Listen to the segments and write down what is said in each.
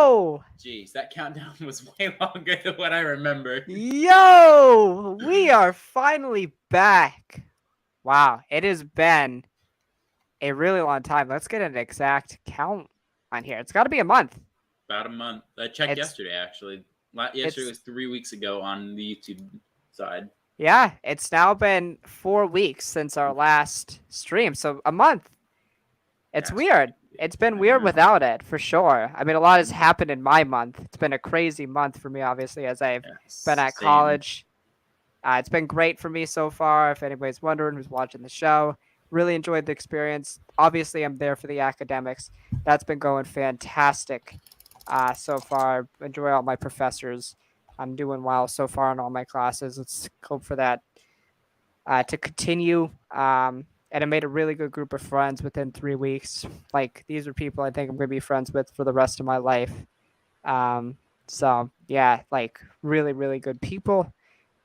Yo! Jeez, that countdown was way longer than what I remember. Yo! We are finally back. Wow, it has been a really long time. Let's get an exact count on here. It's got to be a month. About a month. I checked It's yesterday, actually. Yesterday it's was 3 weeks ago on the YouTube side. yeah, it's now been 4 weeks since our last stream, so a month. It's That's weird. crazy. It's been I weird know. without it, for sure. I mean, a lot has happened in my month. It's been a crazy month for me, obviously, as I've been Yes, at same. college. It's been great for me so far. If anybody's wondering who's watching the show, really enjoyed the experience. Obviously, I'm there for the academics. That's been going fantastic so far. Enjoy all my professors. I'm doing well so far in all my classes. Let's hope for that to continue. And I made a really good group of friends within 3 weeks. Like, these are people I think I'm going to be friends with for the rest of my life. So, yeah, like, really, really good people.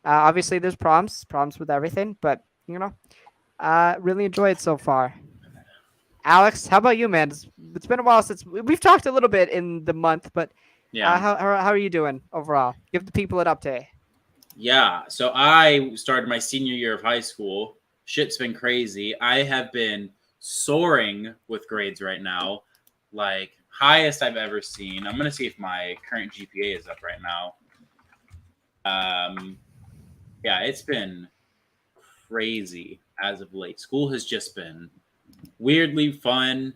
Obviously, there's problems with everything, but really enjoy it so far. Alex, how about you, man? It's been a while since we've talked a little bit in the month, but Yeah. how are you doing overall? Give the people an update. Yeah. So I started my senior year of high school. Shit's been crazy. I have been soaring with grades right now. Like, highest I've ever seen. I'm going to see if my current GPA is up right now. Yeah, it's been crazy as of late. School has just been weirdly fun.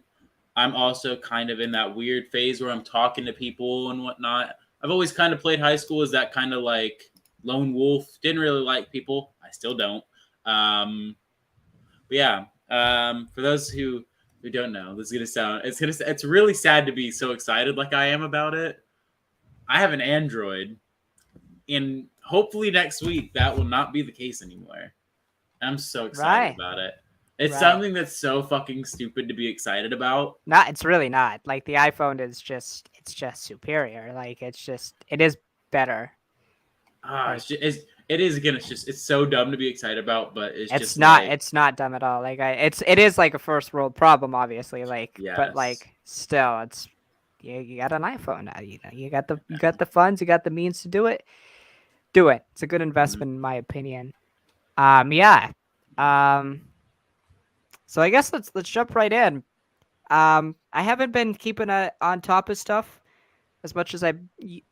I'm also kind of in that weird phase where I'm talking to people and whatnot. I've always kind of played high school as that kind of like lone wolf. Didn't really like people. I still don't. But yeah, for those who don't know, this is gonna sound it's really sad to be so excited like I am about it. I have an Android, and hopefully next week that will not be the case anymore. I'm so excited Right, about it. It's right. something that's so fucking stupid to be excited about. Not, it's really not. Like, the iPhone is it's just superior. Like, it is better. Like, It is again. It's so dumb to be excited about, but it's it's just not like it's not dumb at all. Like, it is like a first world problem, obviously. Like, but yes, like still, it's you got an iPhone now. You got the funds, you got the means to do it. Do it. It's a good mm-hmm. investment in my opinion. Yeah. Um, so I guess let's jump right in. I haven't been keeping on top of stuff as much as I've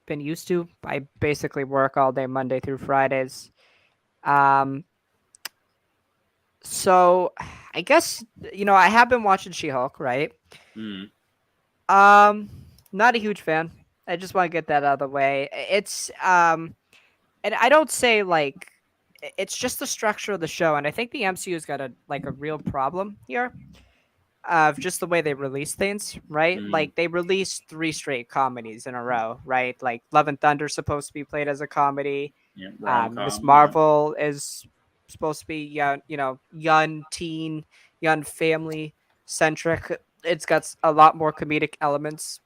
been used to. I basically work all day Monday through Fridays. Um, so I guess I have been watching She-Hulk, right? Mm. Um, not a huge fan. I just want to get that out of the way. And I don't say like it's just the structure of the show, and I think the MCU's got a real problem here of just the way they release things, right? Mm. Like, they released 3 straight comedies in a row, right? Like, Love and Thunder's supposed to be played as a comedy. Yeah, rom Miss com. Yeah, Marvel is supposed to be young teen, young family centric. It's got a lot more comedic elements,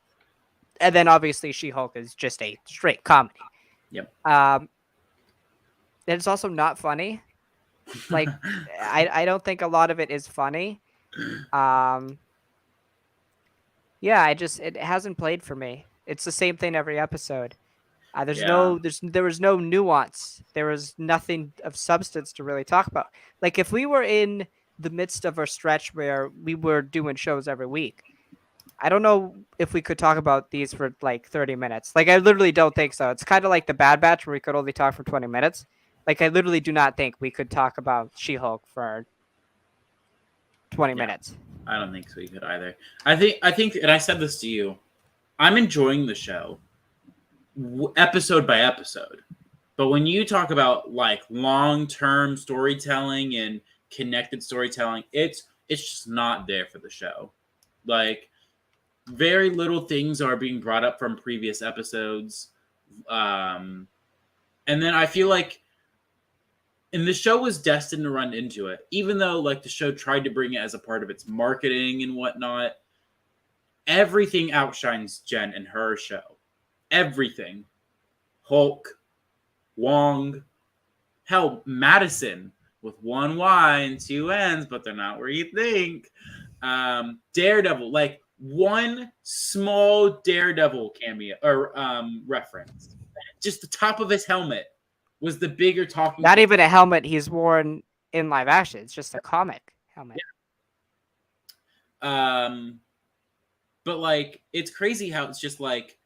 and then obviously She-Hulk is just a straight comedy. yep. Um, it's also not funny. Like, I don't think a lot of it is funny. Um, yeah, it hasn't played for me. It's the same thing every episode. Yeah, There was no nuance. There was nothing of substance to really talk about. Like, if we were in the midst of our stretch where we were doing shows every week, I don't know if we could talk about these for like 30 minutes. Like, I literally don't think so. It's kind of like the Bad Batch where we could only talk for 20 minutes. Like, I literally do not think we could talk about She-Hulk for 20 yeah. minutes. I don't think so you could either. I think, and I said this to you. I'm enjoying the show, episode by episode. But when you talk about like long term storytelling and connected storytelling, it's just not there for the show. Like, very little things are being brought up from previous episodes. Um, and then I feel like, and the show was destined to run into it, even though like the show tried to bring it as a part of its marketing and whatnot. Everything outshines Jen and her show. Everything. Hulk, Wong, hell, Madison with one Y and two N's, but they're not where you think. Daredevil, like one small Daredevil cameo or reference. Just the top of his helmet was the bigger talking Not point. even a helmet he's worn in live action. It's just a comic helmet. But like it's crazy how it's just like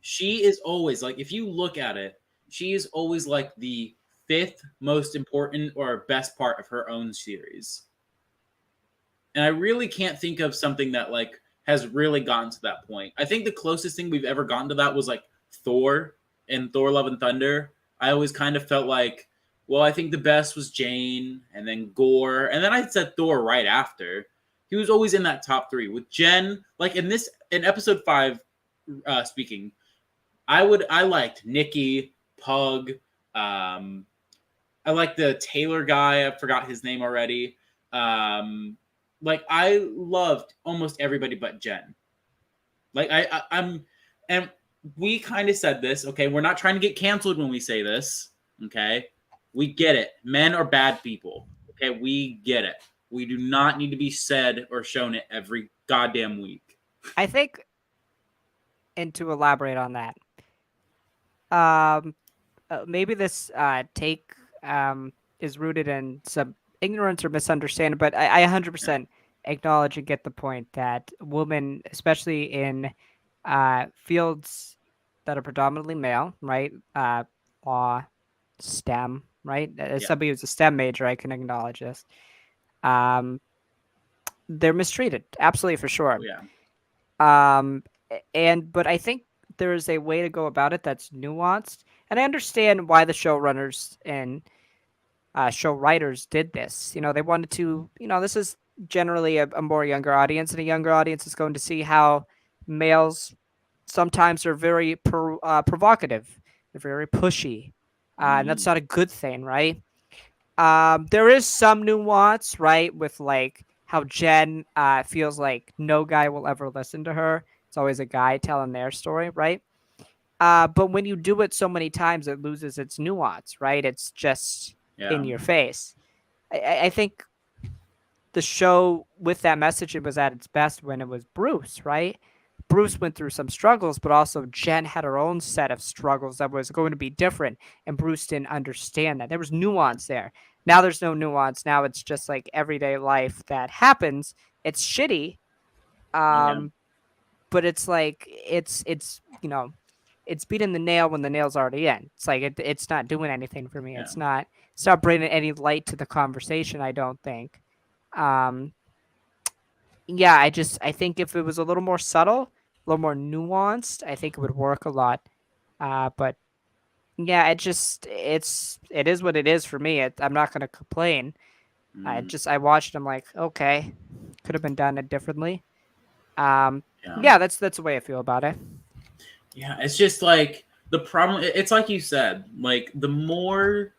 she is always like, if you look at it, she is always like the fifth most important or best part of her own series. And I really can't think of something that like has really gotten to that point. I think the closest thing we've ever gotten to that was like Thor and Thor Love and Thunder. I always kind of felt like, well, I think the best was Jane and then Gore. And then I said Thor right after. He was always in that top three. With Jen, like in episode 5, speaking, I liked Nikki, Pug, I like the Taylor guy. I forgot his name already. Like I loved almost everybody but Jen. Like I'm, and we kind of said this. Okay, we're not trying to get canceled when we say this. Okay, we get it. Men are bad people. Okay, we get it. We do not need to be said or shown it every goddamn week. I think, and to elaborate on that, maybe this take is rooted in some ignorance or misunderstanding, but I 100% acknowledge and get the point that women, especially in fields that are predominantly male, right? Law, STEM, right? As Yeah. somebody who's a STEM major, I can acknowledge this. They're mistreated, absolutely for sure. Yeah. But I think there is a way to go about it that's nuanced, and I understand why the showrunners and show writers did this. You know, they wanted to. You know, this is generally a more younger audience, and a younger audience is going to see how males sometimes are very provocative, they're very pushy, and that's not a good thing, right? There is some nuance, right, with like how Jen feels like no guy will ever listen to her. It's always a guy telling their story, right? But when you do it so many times, it loses its nuance, right? It's just in your face. I think the show with that message, it was at its best when it was Bruce, right? Bruce went through some struggles, but also Jen had her own set of struggles that was going to be different, and Bruce didn't understand that. There was nuance there. Now there's no nuance. Now it's just like everyday life that happens. It's shitty, but it's like it's you know, it's beating the nail when the nail's already in. It's like it's not doing anything for me. Yeah. It's not bringing any light to the conversation, I don't think. Yeah, I think if it was a little more subtle, a little more nuanced, I think it would work a lot. But yeah, it is what it is for me. I'm not gonna complain. I watched. I'm like, okay, could have been done it differently. Yeah, that's the way I feel about it. Yeah, it's just like the problem. It's like you said, like the more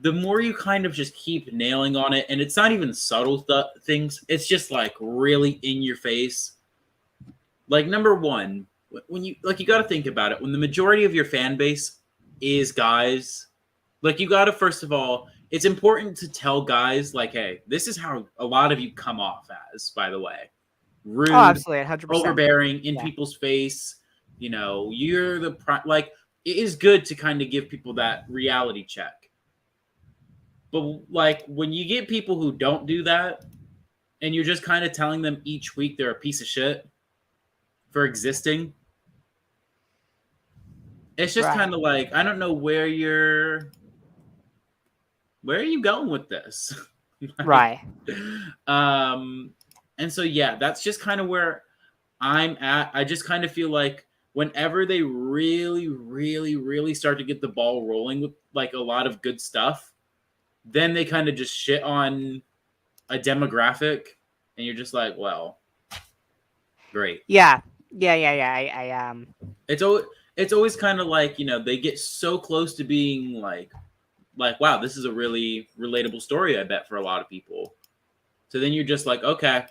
you kind of just keep nailing on it, and it's not even subtle things. It's just like really in your face. Like number one, when you got to think about it. When the majority of your fan base is guys, like you got to first of all, it's important to tell guys like, hey, this is how a lot of you come off as. By the way, rude, Oh, absolutely, 100%. overbearing, in people's face. You know, you're the like. It is good to kind of give people that reality check. But like when you get people who don't do that, and you're just kind of telling them each week they're a piece of shit for existing, it's just kind of like, I don't know where are you going with this? Like, right. And so yeah, that's just kind of where I'm at. I just kind of feel like whenever they really, really, really start to get the ball rolling with like a lot of good stuff, then they kind of just shit on a demographic, and you're just like, well, great. Yeah. I It's always kind of like, you know, they get so close to being like wow, this is a really relatable story, I bet, for a lot of people. So then you're just like, okay,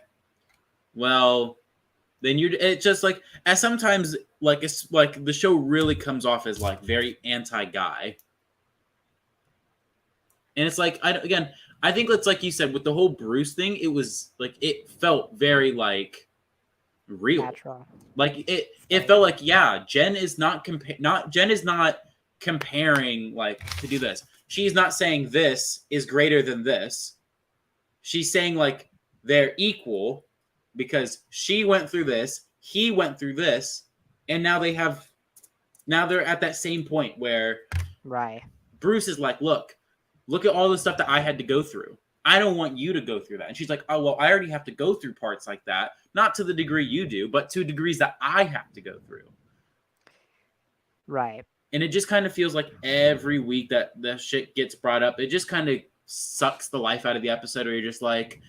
well, then it's just like, as sometimes like it's like the show really comes off as like very anti-guy. And it's like, I think it's like you said with the whole Bruce thing, it was like, it felt very like real. natural. Like it Right. felt like, yeah, Jen is not comparing like to do this. She's not saying this is greater than this. She's saying like they're equal because she went through this, he went through this, and now they're at that same point where Right. Bruce is like, look at all the stuff that I had to go through. I don't want you to go through that. And she's like, oh, well, I already have to go through parts like that. Not to the degree you do, but to degrees that I have to go through. Right. And it just kind of feels like every week that the shit gets brought up, it just kind of sucks the life out of the episode, where you're just like,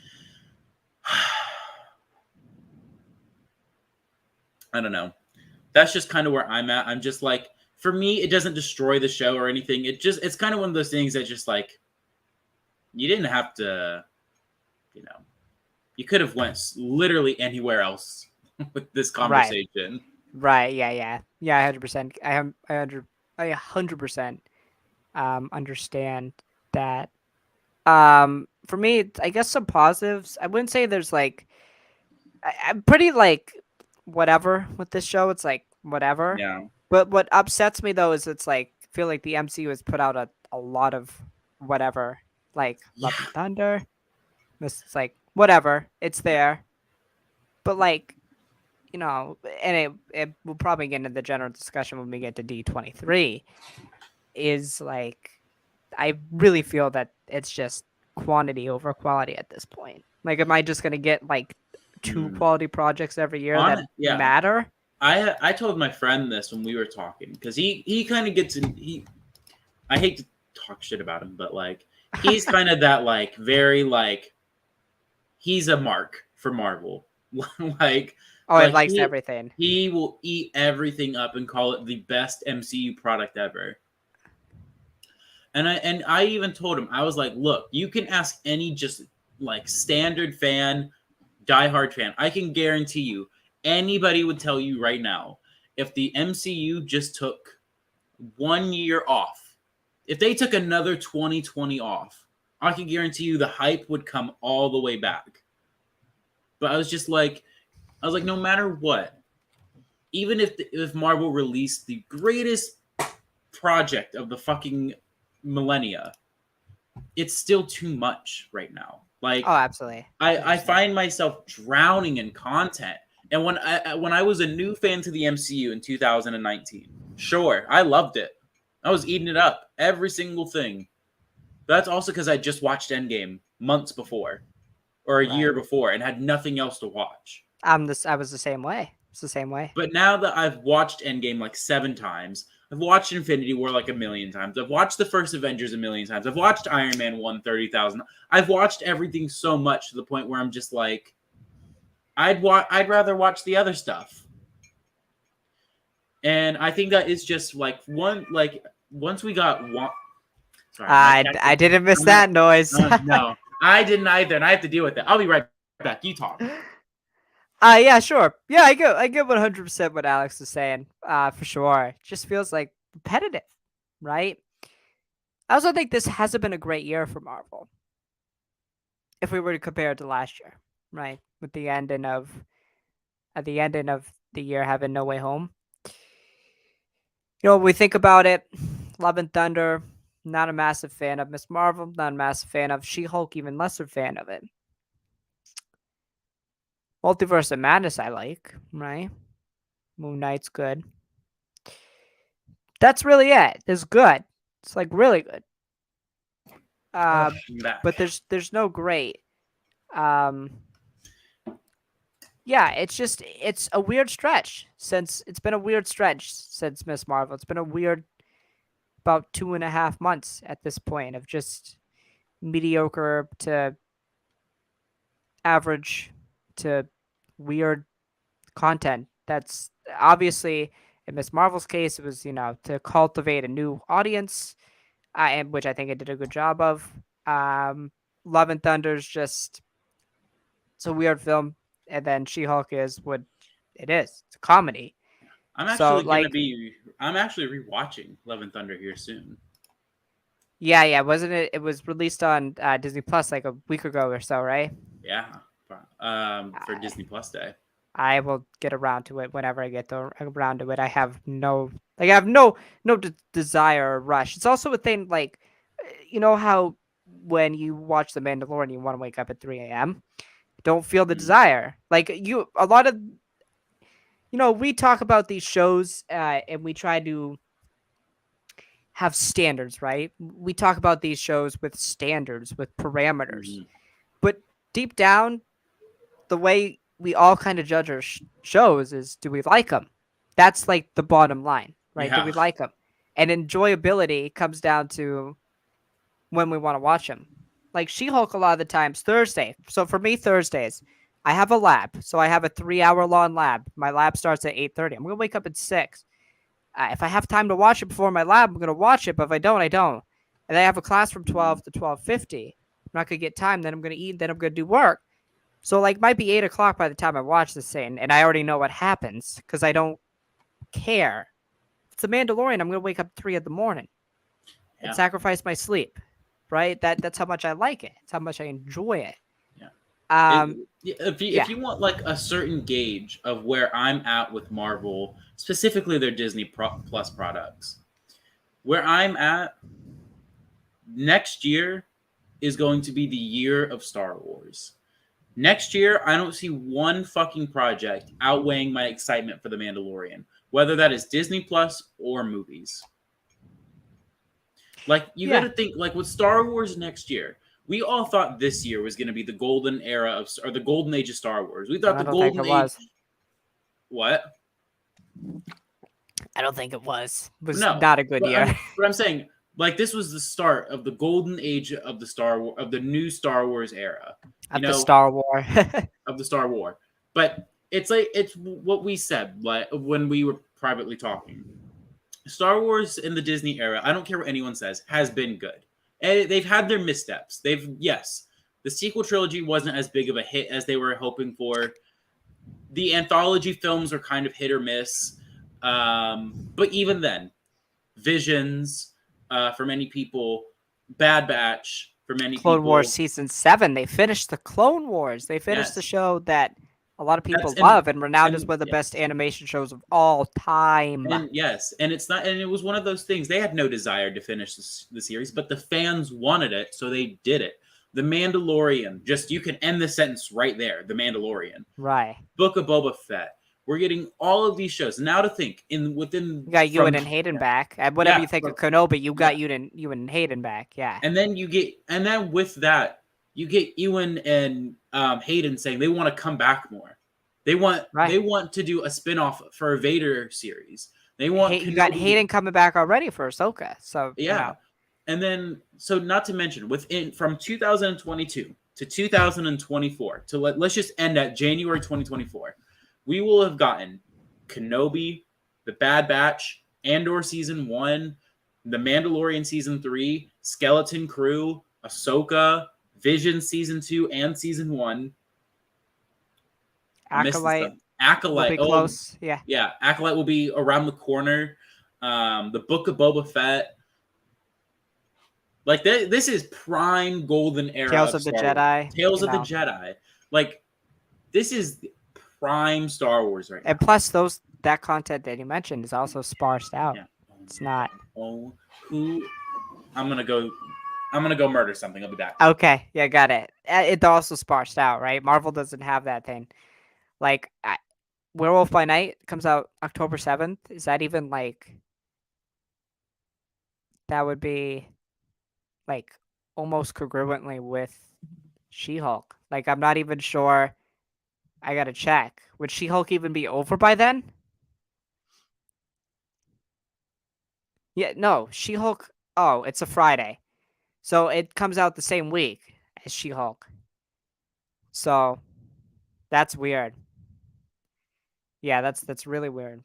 I don't know. That's just kind of where I'm at. I'm just like, for me, it doesn't destroy the show or anything. It's kind of one of those things that just like, you didn't have to, you could have went literally anywhere else with this conversation. Right. Yeah. 100%. I 100% understand that. For me, I guess some positives. I wouldn't say there's like, I'm pretty like whatever with this show. It's like whatever. Yeah. But what upsets me though is it's like I feel like the MCU has put out a lot of whatever, like Love and Thunder. This is like whatever. It's there. But like, and it will probably get into the general discussion when we get to D23, is like I really feel that it's just quantity over quality at this point. Like, am I just gonna get like two quality projects every year that matter? I told my friend this when we were talking, because he kind of gets in. I hate to talk shit about him, but like he's kind of that like very like he's a mark for Marvel. Like, it likes everything. He will eat everything up and call it the best MCU product ever. And I even told him, I was like, look, you can ask any just like standard fan, diehard fan. I can guarantee you, anybody would tell you right now, if the MCU just took 1 year off, if they took another 2020 off, I can guarantee you the hype would come all the way back. But I was like, no matter what, even if Marvel released the greatest project of the fucking millennia, it's still too much right now. Like, oh, absolutely. I find myself drowning in content. And when I was a new fan to the MCU in 2019, sure, I loved it. I was eating it up, every single thing. But that's also because I just watched Endgame months before, or a year before, and had nothing else to watch. I was the same way. It's the same way. But now that I've watched Endgame like 7 times, I've watched Infinity War like 1,000,000 times. I've watched the first Avengers 1,000,000 times. I've watched Iron Man 1 30,000. I've watched everything so much to the point where I'm just like, I'd rather watch the other stuff. And I think that is just like once we got one. Sorry, I didn't miss that noise. No, I didn't either, and I have to deal with it. I'll be right back. You talk. Yeah, sure. Yeah, I get 100% what Alex is saying. For sure. It just feels like repetitive, right? I also think this hasn't been a great year for Marvel. If we were to compare it to last year, right? With the ending of the year having No Way Home. When we think about it, Love and Thunder, not a massive fan of Miss Marvel, not a massive fan of She-Hulk, even lesser fan of it. Multiverse of Madness I like, right? Moon Knight's good. That's really it. It's good. It's like really good. But there's no great. Yeah, it's a weird stretch since Miss Marvel. It's been a weird about 2.5 months at this point of just mediocre to average to weird content. That's obviously in Miss Marvel's case, it was to cultivate a new audience, and which I think it did a good job of. Love and Thunder's just it's a weird film, and then She-Hulk is what it is. It's a comedy. I'm actually rewatching Love and Thunder here soon. Yeah, wasn't it? It was released on Disney Plus like a week ago or so, right? Yeah, for Disney Plus Day. I will get around to it whenever I get around to it. I have no desire or rush. It's also a thing like, you know how when you watch The Mandalorian, you want to wake up at 3 a.m. Don't feel the Mm. desire. Like a lot of we talk about these shows and we try to have standards, right? We talk about these shows with standards, with parameters, Mhm. but deep down, the way we all kind of judge our shows is, do we like them? That's like the bottom line, right? Do we Yeah. like them? And enjoyability comes down to when we want to watch them. Like She-Hulk, a lot of the times Thursday. So for me, Thursdays, I have a lab. So I have a 3 hour long lab. My lab starts at 8:30. I'm gonna wake up at 6. If I have time to watch it before my lab, I'm gonna watch it. But if I don't, I don't. And I have a class from 12 to 12:50. I'm not gonna get time. Then I'm gonna eat. Then I'm gonna do work. So like, might be 8 o'clock by the time I watch this thing, and I already know what happens because I don't care. If it's The Mandalorian, I'm gonna wake up 3 in the morning and Yeah. sacrifice my sleep. Right? That's how much I like it. It's how much I enjoy it. Yeah. Um, If yeah, you want like a certain gauge of where I'm at with Marvel, specifically their Disney Plus products, where I'm at next year is going to be the year of Star Wars. Next year, I don't see one fucking project outweighing my excitement for The Mandalorian, whether that is Disney Plus or movies. Like, you got yeah. to think, like, with Star Wars next year, we all thought this year was going to be the golden era of, or the golden age of Star Wars. We thought I the don't think golden it age. was. What? I don't think it was. It was No, not a good but year. I'm saying, like, this was the start of the golden age of the of the new Star Wars era. You Of the know, Star War. of the Star War. But it's like it's what we said like when we were privately talking. Star Wars in the Disney era, I don't care what anyone says, has been good. And they've had their missteps. Yes, the sequel trilogy wasn't as big of a hit as they were hoping for. The anthology films are kind of hit or miss. But even then, Visions for many people, Bad Batch for many Clone Wars people. season 7. They finished the Clone Wars. They finished the Yes, show that a lot of that's people love and renowned as and one of the best yes. animation shows of all time. And yes, and it's not, and it was one of those things. They had no desire to finish the series, but the fans wanted it, so they did it. The Mandalorian, just you can end the sentence right there. The Mandalorian, Right. Book of Boba Fett. We're getting all of these shows now to think in within You got Ewan from and Hayden yeah, back. Whatever yeah, you think from, of Kenobi, you yeah. got Ewan and Hayden back. Yeah. And then with that you get Ewan and Hayden saying they want to come back more. Right. They want to do a spinoff for a Vader series. They want You got Kenobi. Hayden coming back already for Ahsoka. So, Yeah. And then, so not to mention, within from 2022 to 2024, to let's just end at January 2024, we will have gotten Kenobi, The Bad Batch, Andor Season 1, The Mandalorian Season 3, Skeleton Crew, Ahsoka, Vision Season 2 and Season 1. I'm missing Acolyte stuff. will Acolyte. be Oh, close. Yeah. yeah. Acolyte will be around the corner. The Book of Boba Fett. Like this is prime golden era Tales of of the Star Wars. Jedi. Tales You of the know. Jedi. Like this is prime Star Wars right now. And plus, that content that you mentioned is also sparsed out. Yeah. It's not. Oh, who? I'm gonna go. I'm gonna go murder something. I'll be back. Okay. Yeah, got it. It's also sparsed out, right? Marvel doesn't have that thing. Like, Werewolf by Night comes out October 7th. Is that even like? That would be like almost congruently with She-Hulk. Like, I'm not even sure. I gotta check. Would She-Hulk even be over by then? Yeah, no. She-Hulk. Oh, it's a Friday, so it comes out the same week as She-Hulk. So that's weird. Yeah, that's really weird.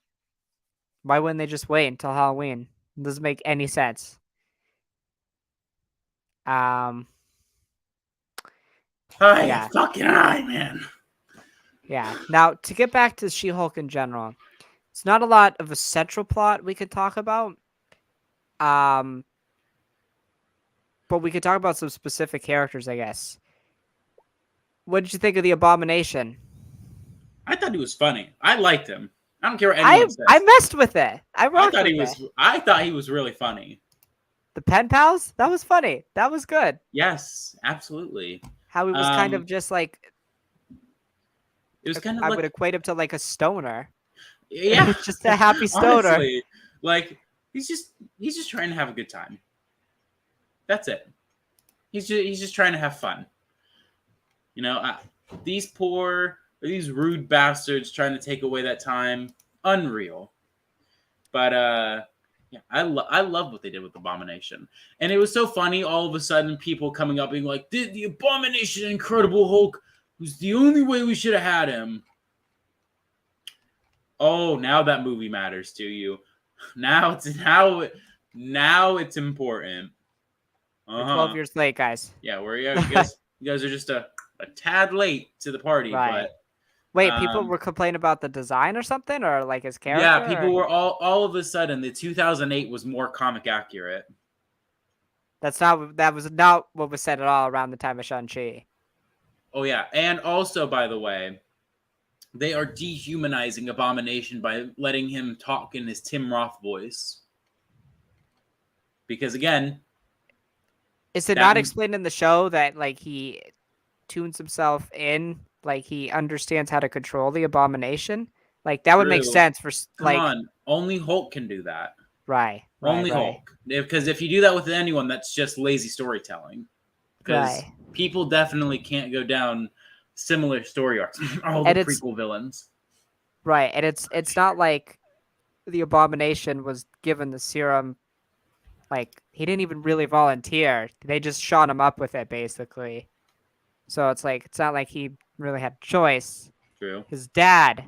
Why wouldn't they just wait until Halloween? It doesn't make any sense. Um, yeah, Fucking eye, man. yeah. Now to get back to She-Hulk in general, it's not a lot of a central plot we could talk about. Um, but we could talk about some specific characters, I guess. What did you think of the Abomination? I thought he was funny. I liked him. I don't care what I anyone I says. messed with it. I I rocked thought he with it. was. I thought he was really funny. The pen pals, that was funny. That was good. Yes, absolutely. How he was kind of just like It was kind of I would like, equate him to like a stoner. yeah, Just a happy stoner. honestly, like he's just trying to have a good time. That's it. He's just trying to have fun. You know, these rude bastards trying to take away that time, unreal. But yeah, I love what they did with Abomination, and it was so funny. All of a sudden, people coming up being like, the Abomination, Incredible Hulk was the only way we should have had him." Oh, now that movie matters to you. Now it's important. We're 12 Uh-huh. years late, guys. Yeah, you guys are just a tad late to the party, Right. but Wait, people um were complaining about the design or something, or like his yeah, character? people Or... were all of a sudden the 2008 was more comic accurate. That was not what was said at all around the time of Shang-Chi. Oh yeah, and also by the way, they are dehumanizing Abomination by letting him talk in his Tim Roth voice. Because again, Is it that not explained in the show that like he tunes himself in, like he understands how to control the Abomination? Like that would make true. sense for Come like on, only Hulk can do that. right, Only right, Hulk. Because if you do that with anyone, that's just lazy storytelling. Because right. people definitely can't go down similar story arcs. All the And it's prequel villains. right, and it's not like the Abomination was given the serum. Like he didn't even really volunteer. They just shot him up with it, basically. So it's like it's not like he really had a choice. True. His dad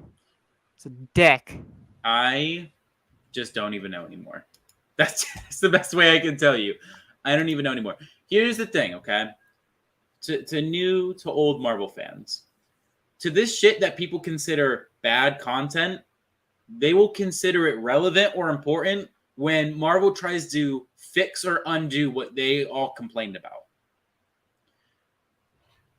is a dick. I just don't even know anymore. That's the best way I can tell you. I don't even know anymore. Here's the thing, okay? To new to old Marvel fans, to this shit that people consider bad content, they will consider it relevant or important when Marvel tries to fix or undo what they all complained about.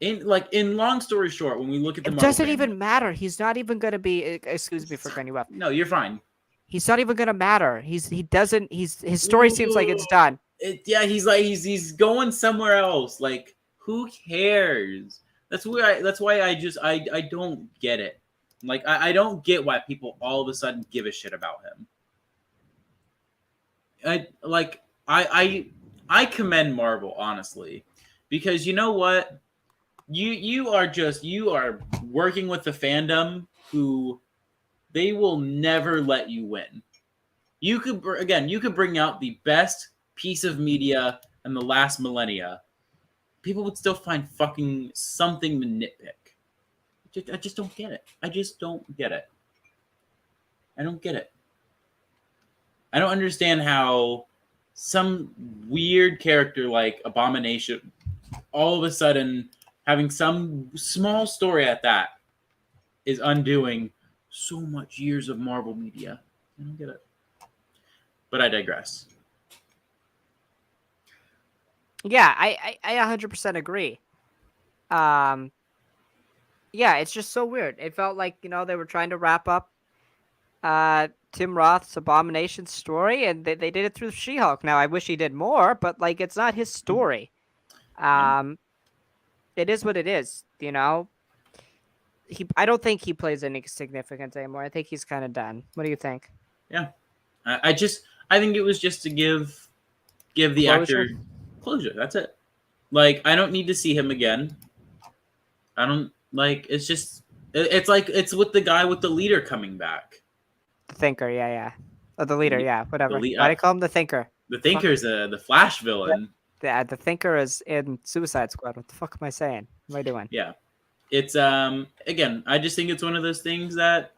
In long story short, when we look at the It Marvel doesn't fan, even matter. He's not even gonna be. Excuse me for cutting you off. no, you're fine. He's not even gonna matter. He doesn't. His story seems like Ooh, it's done. yeah, he's going somewhere else. Like, who cares? That's why I don't get it. Like, I don't get why people all of a sudden give a shit about him. I commend Marvel, honestly, because you know what, you are working with the fandom who they will never let you win. You could bring out the best piece of media in the last millennia, people would still find fucking something to nitpick. I just don't get it. I just don't get it. I don't get it. I don't understand how some weird character like Abomination, all of a sudden having some small story at that, is undoing so much years of Marvel media. I don't get it. But I digress. Yeah, I 100% agree. Um, yeah, it's just so weird. It felt like they were trying to wrap up Tim Roth's Abomination story, and they did it through She-Hulk. Now I wish he did more, but like it's not his story. Yeah. It is what it is. I don't think he plays any significance anymore. I think he's kind of done. What do you think? Yeah. I think it was just to give the Closure? actor closure. That's it. Like, I don't need to see him again. I don't like. It's like it's with the guy with the leader coming back. The Thinker, yeah. Or the leader, yeah, whatever. The, Why do you call him the Thinker? the Thinker's the Flash villain. The Thinker is in Suicide Squad. What the fuck am I saying? What am I doing? Yeah. It's again, I just think it's one of those things that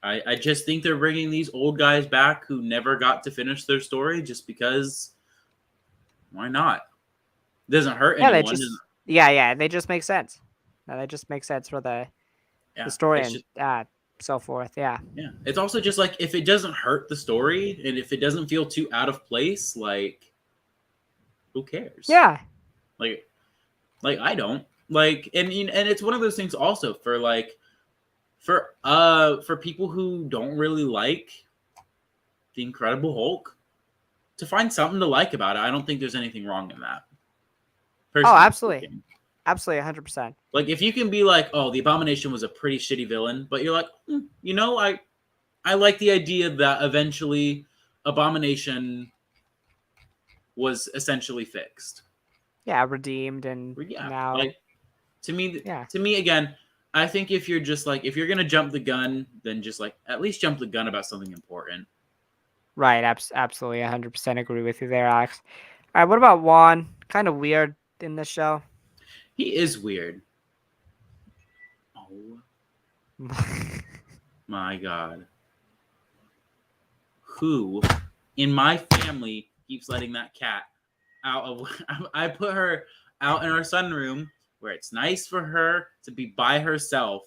I just think they're bringing these old guys back who never got to finish their story just because. Why not? It doesn't hurt Yeah, anyone. they just make sense. They just make sense for the story and so forth. Yeah. Yeah. It's also just like if it doesn't hurt the story and if it doesn't feel too out of place, like who cares? Yeah. Like I don't. Like and it's one of those things also for like For people who don't really like the Incredible Hulk, to find something to like about it, I don't think there's anything wrong in that. Oh, Personally absolutely. speaking. Absolutely, 100%. Like if you can be like, oh, the Abomination was a pretty shitty villain, but you're like, I like the idea that eventually Abomination was essentially fixed. Yeah, redeemed and Yeah, now, like to me, yeah. again, I think if you're just like if you're gonna jump the gun, then just like at least jump the gun about something important. Right, absolutely 100% agree with you there, Alex. All right, what about Juan? Kind of weird in this show. He is weird. Oh my god. Who in my family keeps letting that cat out of I put her out in our sunroom where it's nice for her to be by herself.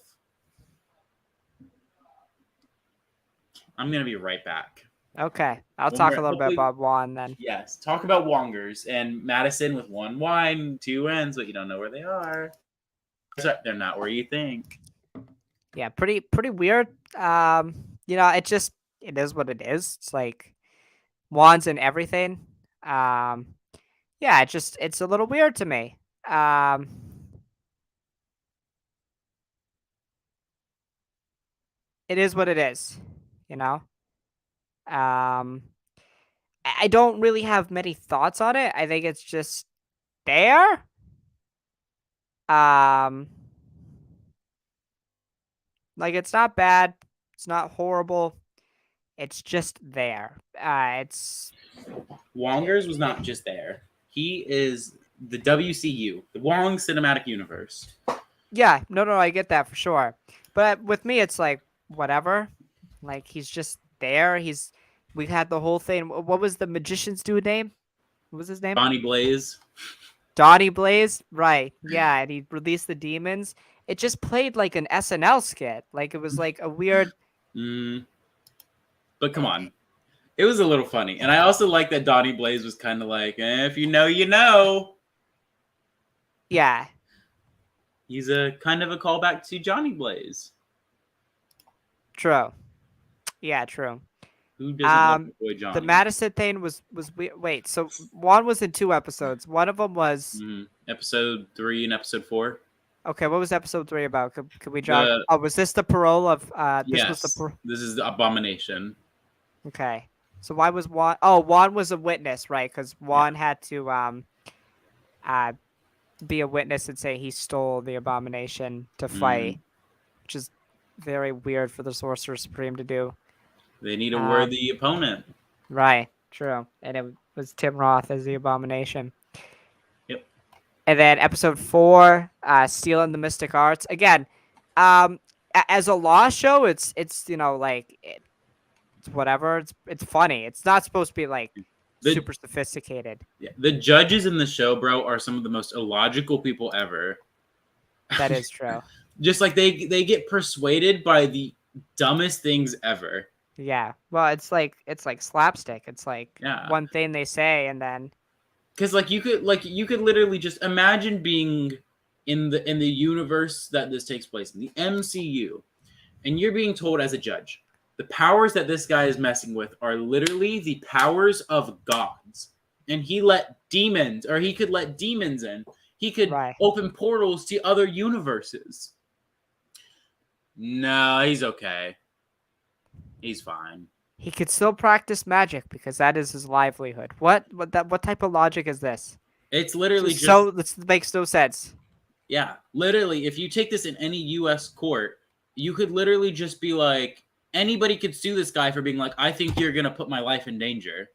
I'm gonna be right back. Okay, I'll When talk we're a little bit hopefully about Juan then. yes, talk about Wongers and Madison with one wine, two ends, but you don't know where they are. They're not where you think. Yeah, pretty weird. It is what it is. It's like Juan's in everything. Um, yeah, it's a little weird to me. Um, it is what it is, you know. Um, I don't really have many thoughts on it. I think it's just there. Um, like it's not bad. It's not horrible. It's just there. It's Wongers was not just there. He is the WCU, the Wong Cinematic Universe. yeah, no, I get that for sure. But with me, it's like whatever. Like he's just there. We had the whole thing. What was the magician's dude name? What was his name? Bonnie Blaze. Donnie Blaze. Right. Yeah, and he released the demons. It just played like an SNL skit. Like it was like a weird. But come on. It was a little funny. And I also like that Donnie Blaze was kind of like, if you know, you know. Yeah. He's a kind of a callback to Johnny Blaze. True. Yeah, true. Who doesn't love the boy Johnny? The Madison thing was wait. So Juan was in 2 episodes. One of them was episode 3 and episode 4. Okay, what was episode 3 about? Could we jog? Was this the parole of? Yes, this is the Abomination. Okay, so why was Juan? Oh, Juan was a witness, right? Because Juan had to be a witness and say he stole the Abomination to fight, which is very weird for the Sorcerer Supreme to do. They need a worthy opponent. Right, true. And it was Tim Roth as the Abomination. Yep. And then episode 4, Stealing the Mystic Arts. Again, as a law show, it's like it's whatever. It's funny. It's not supposed to be like super sophisticated. Yeah, the judges in the show, bro, are some of the most illogical people ever. That is true. Just like they get persuaded by the dumbest things ever. Yeah. Well, it's like slapstick. It's like one thing they say and then because you could literally just imagine being in the universe that this takes place in, the MCU, and you're being told as a judge, the powers that this guy is messing with are literally the powers of gods, and he could let demons in. He could open portals to other universes. No, he's okay. He's fine. He could still practice magic because that is his livelihood. What type of logic is this? It's literally this makes no sense. Yeah, literally, if you take this in any U.S. court, you could literally just be like, anybody could sue this guy for being like, I think you're gonna put my life in danger.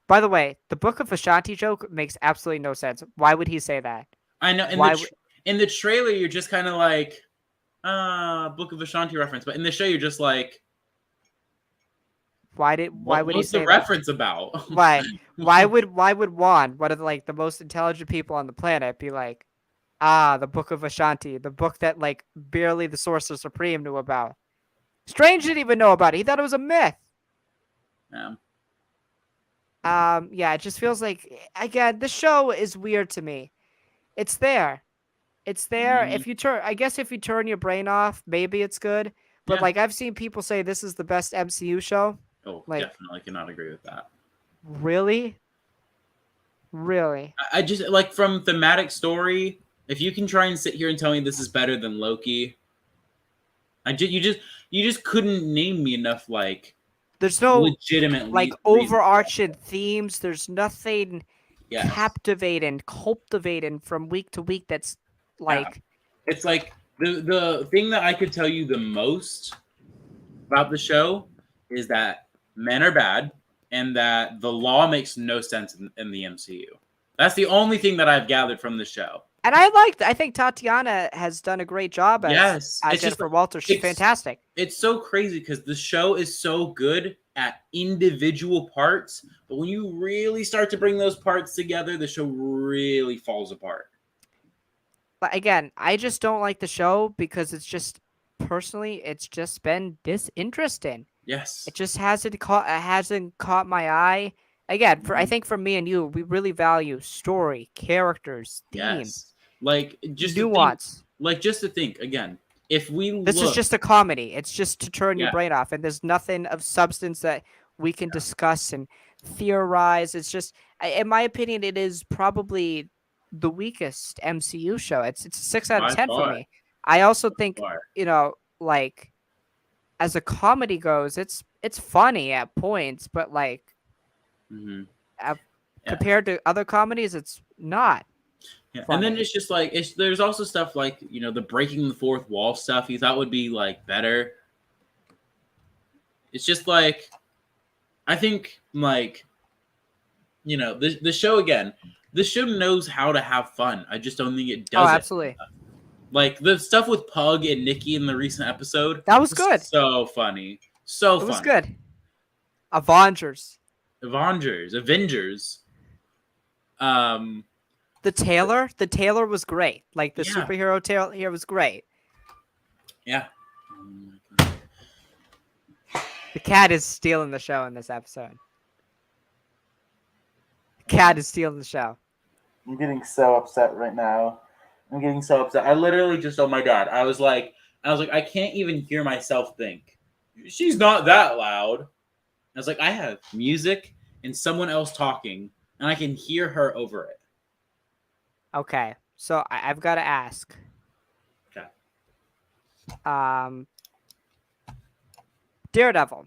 By the way, the Book of Ashanti joke makes absolutely no sense. Why would he say that? I know. In the trailer, you're just kind of like, Book of Ashanti reference, but in the show, you're just like, why would he say the reference about? Why would Juan, one of the most intelligent people on the planet, be like, the Book of Ashanti, the book that barely the Sorcerer Supreme knew about? Strange didn't even know about it. He thought it was a myth. Yeah. Yeah, it just feels like, again, the show is weird to me. It's there. It's there. If you turn your brain off, maybe it's good. But Yeah. like I've seen people say this is the best MCU show. Oh, Like definitely cannot agree with that. really, really. I just like from thematic story. If you can try and sit here and tell me this is better than Loki, you just couldn't name me enough like There's no legitimate like reasons. overarching themes. There's nothing Yes. captivating, cultivating from week to week. That's Yeah. like It's like the thing that I could tell you the most about the show is that men are bad and that the law makes no sense in the MCU. That's the only thing that I've gathered from the show. and I think Tatiana has done a great job Yes, as it's just Jennifer Walters. She's it's fantastic. it's so crazy because the show is so good at individual parts, but when you really start to bring those parts together, the show really falls apart. But again, I just don't like the show because it's just personally, it's just been disinteresting. Yes. It just hasn't caught my eye. Again, for I Mhm. think for me and you, we really value story, characters, theme, Yes. Like nuance. just to think again. If we This is look, just a comedy. It's just to turn your yeah, brain off, and there's nothing of substance that we can discuss and theorize. It's just, in my opinion, it is probably the weakest MCU show. It's a 6 out of 10 for far, me. I also by think far. like as a comedy goes, it's funny at points, but like Hmm. uh, Yeah. compared to other comedies, it's not Yeah. And then funny. it's just like there's also stuff like, the breaking the fourth wall stuff you thought would be like better. It's just like I think like the show again. The show knows how to have fun. I just don't think it Oh, does it. absolutely. Like the stuff with Pug and Nikki in the recent episode That was was good. so funny. So It was funny. good. Avengers. Avengers. Um The Taylor was great. Like the yeah. superhero Taylor here was great. Yeah. The cat is stealing the show in this episode. The cat is stealing the show. I'm getting so upset right now. I'm getting so upset. I literally just, oh my god. I was like, I can't even hear myself think. She's not that loud. I was like, I have music and someone else talking, and I can hear her over it. Okay, so I've got to ask. Okay. Daredevil.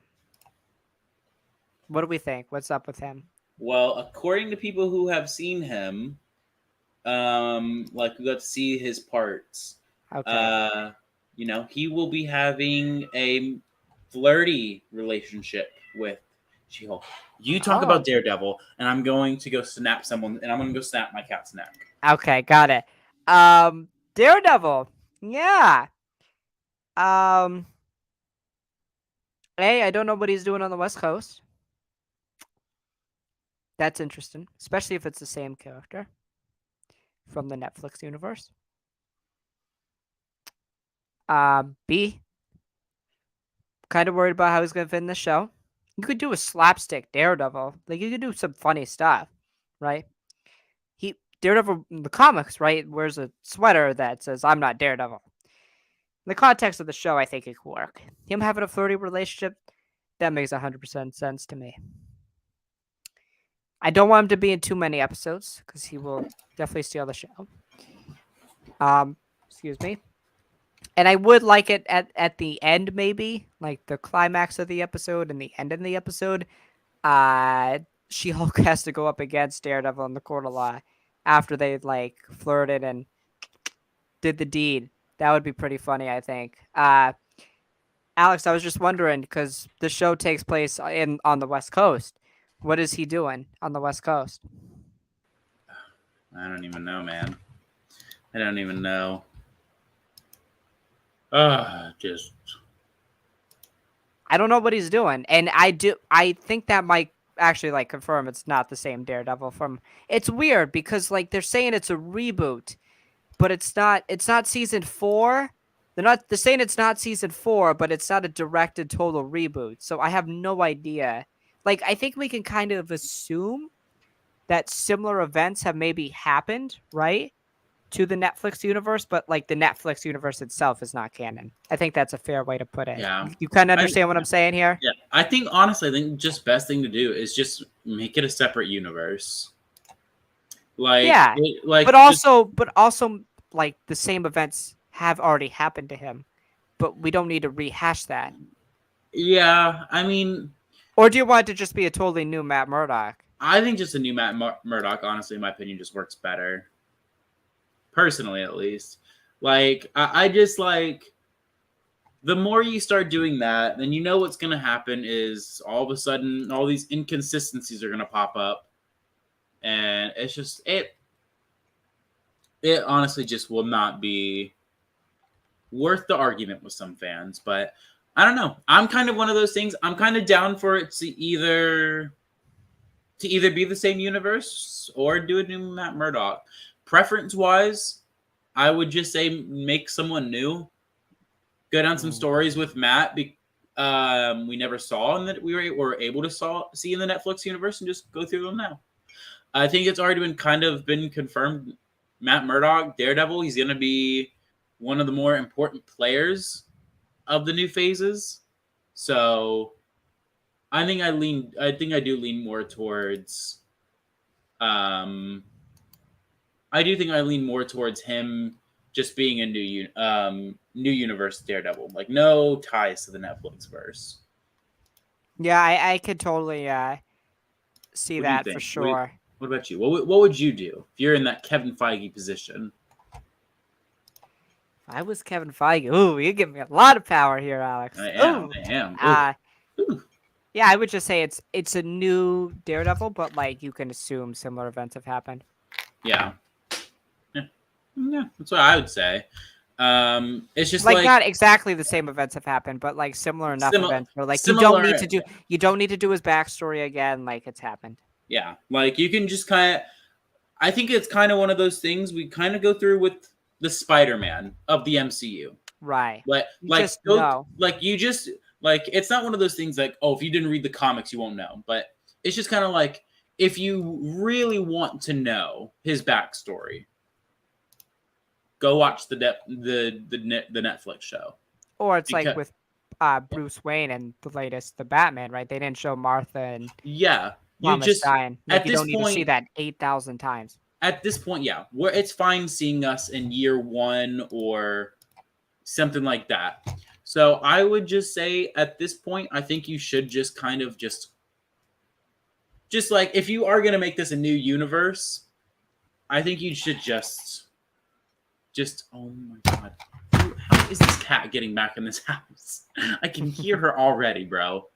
What do we think? What's up with him? Well, according to people who have seen him, like who got to see his parts, Okay. he will be having a flirty relationship with She-Hulk. You talk Oh. about Daredevil, and I'm going to go snap someone, and I'm going to go snap my cat's neck. Okay, got it. Daredevil. Yeah. Hey, I don't know what he's doing on the West Coast. That's interesting, especially if it's the same character from the Netflix universe. B. Kind of worried about how he's gonna fit in the show. You could do a slapstick Daredevil. Like you could do some funny stuff, right? Daredevil in the comics, right, wears a sweater that says "I'm not Daredevil." In the context of the show, I think it could work. Him having a flirty relationship, that makes 100% sense to me. I don't want him to be in too many episodes because he will definitely steal the show. Excuse me. And I would like it at the end, maybe like the climax of the episode and the end of the episode. She-Hulk has to go up against Daredevil in the court of law after they like flirted and did the deed. That would be pretty funny, I think. Alex, I was just wondering because the show takes place on the West Coast. What is he doing on the West Coast? I don't even know, man. I don't even know. Just. I don't know what he's doing, and I think that might actually like confirm it's not the same Daredevil from. It's weird because like they're saying it's a reboot, but it's not. It's not season 4. They're saying it's not season 4, but it's not a directed total reboot. So I have no idea. Like I think we can kind of assume that similar events have maybe happened, right? to the Netflix universe, but like the Netflix universe itself is not canon. I think that's a fair way to put it. Yeah. You kind of I understand what I'm saying here? Yeah, I think honestly, I think just best thing to do is just make it a separate universe. Yeah. Like But just also like the same events have already happened to him, but we don't need to rehash that. yeah. I mean, Or do you want it to just be a totally new Matt Murdock? I think just a new Murdock, honestly, in my opinion, just works better. Personally, at least. Like I just like the more you start doing that, then you know what's gonna happen is all of a sudden all these inconsistencies are gonna pop up, and it's just it honestly just will not be worth the argument with some fans. But I don't know. I'm kind of one of those things. I'm kind of down for it to either be the same universe or do a new Matt Murdock. Preference wise, I would just say make someone new. Go down some stories with Matt. We never saw and that we were able to see in the Netflix universe, and just go through them now. I think it's already been confirmed. Matt Murdock, Daredevil, he's going to be one of the more important players of the new phases. So I think I do lean more towards I do think I lean more towards him just being a new universe Daredevil. Like no ties to the Netflix verse. Yeah, I could totally see What do you that think? for sure. What about you? What would you do if you're in that Kevin Feige position? If I was Kevin Feige, ooh, you give me a lot of power here, Alex. I am. Ooh. I am. Ooh. Yeah, I would just say it's a new Daredevil, but like you can assume similar events have happened. Yeah. Yeah, that's what I would say. It's just like not exactly the same events have happened, but like similar enough events where like you don't need to do his backstory again, like it's happened. Yeah, like you can just kind of. I think it's kind of one of those things we kind of go through with the Spider-Man of the MCU. Right. It's not one of those things like, oh, if you didn't read the comics, you won't know. But it's just kind of like if you really want to know his backstory, go watch the Netflix show. Or it's like with Bruce Wayne and the latest, the Batman, right? They didn't show Martha and Thomas dying. Like, you don't need to see that 8,000 times. At this point, yeah, where it's fine seeing us in year one or something like that. So I would just say at this point, I think you should just kind of just like if you are gonna make this a new universe, I think you should just oh my god. How is this cat getting back in this house? I can hear her already, bro.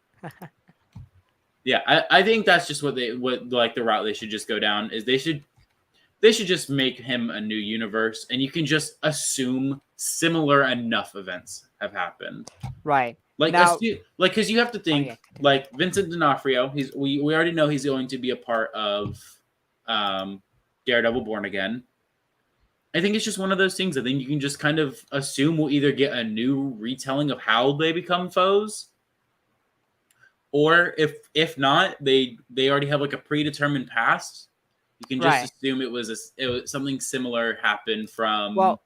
Yeah, I think that's just what the route they should just go down is they should just make him a new universe, and you can just assume similar enough events have happened. Right. Like because you have to think like Vincent D'Onofrio, we already know he's going to be a part of Daredevil Born Again. I think it's just one of those things. I think you can just kind of assume we'll either get a new retelling of how they become foes, or if not, they already have like a predetermined past. You can just assume it was something similar happened from. Well,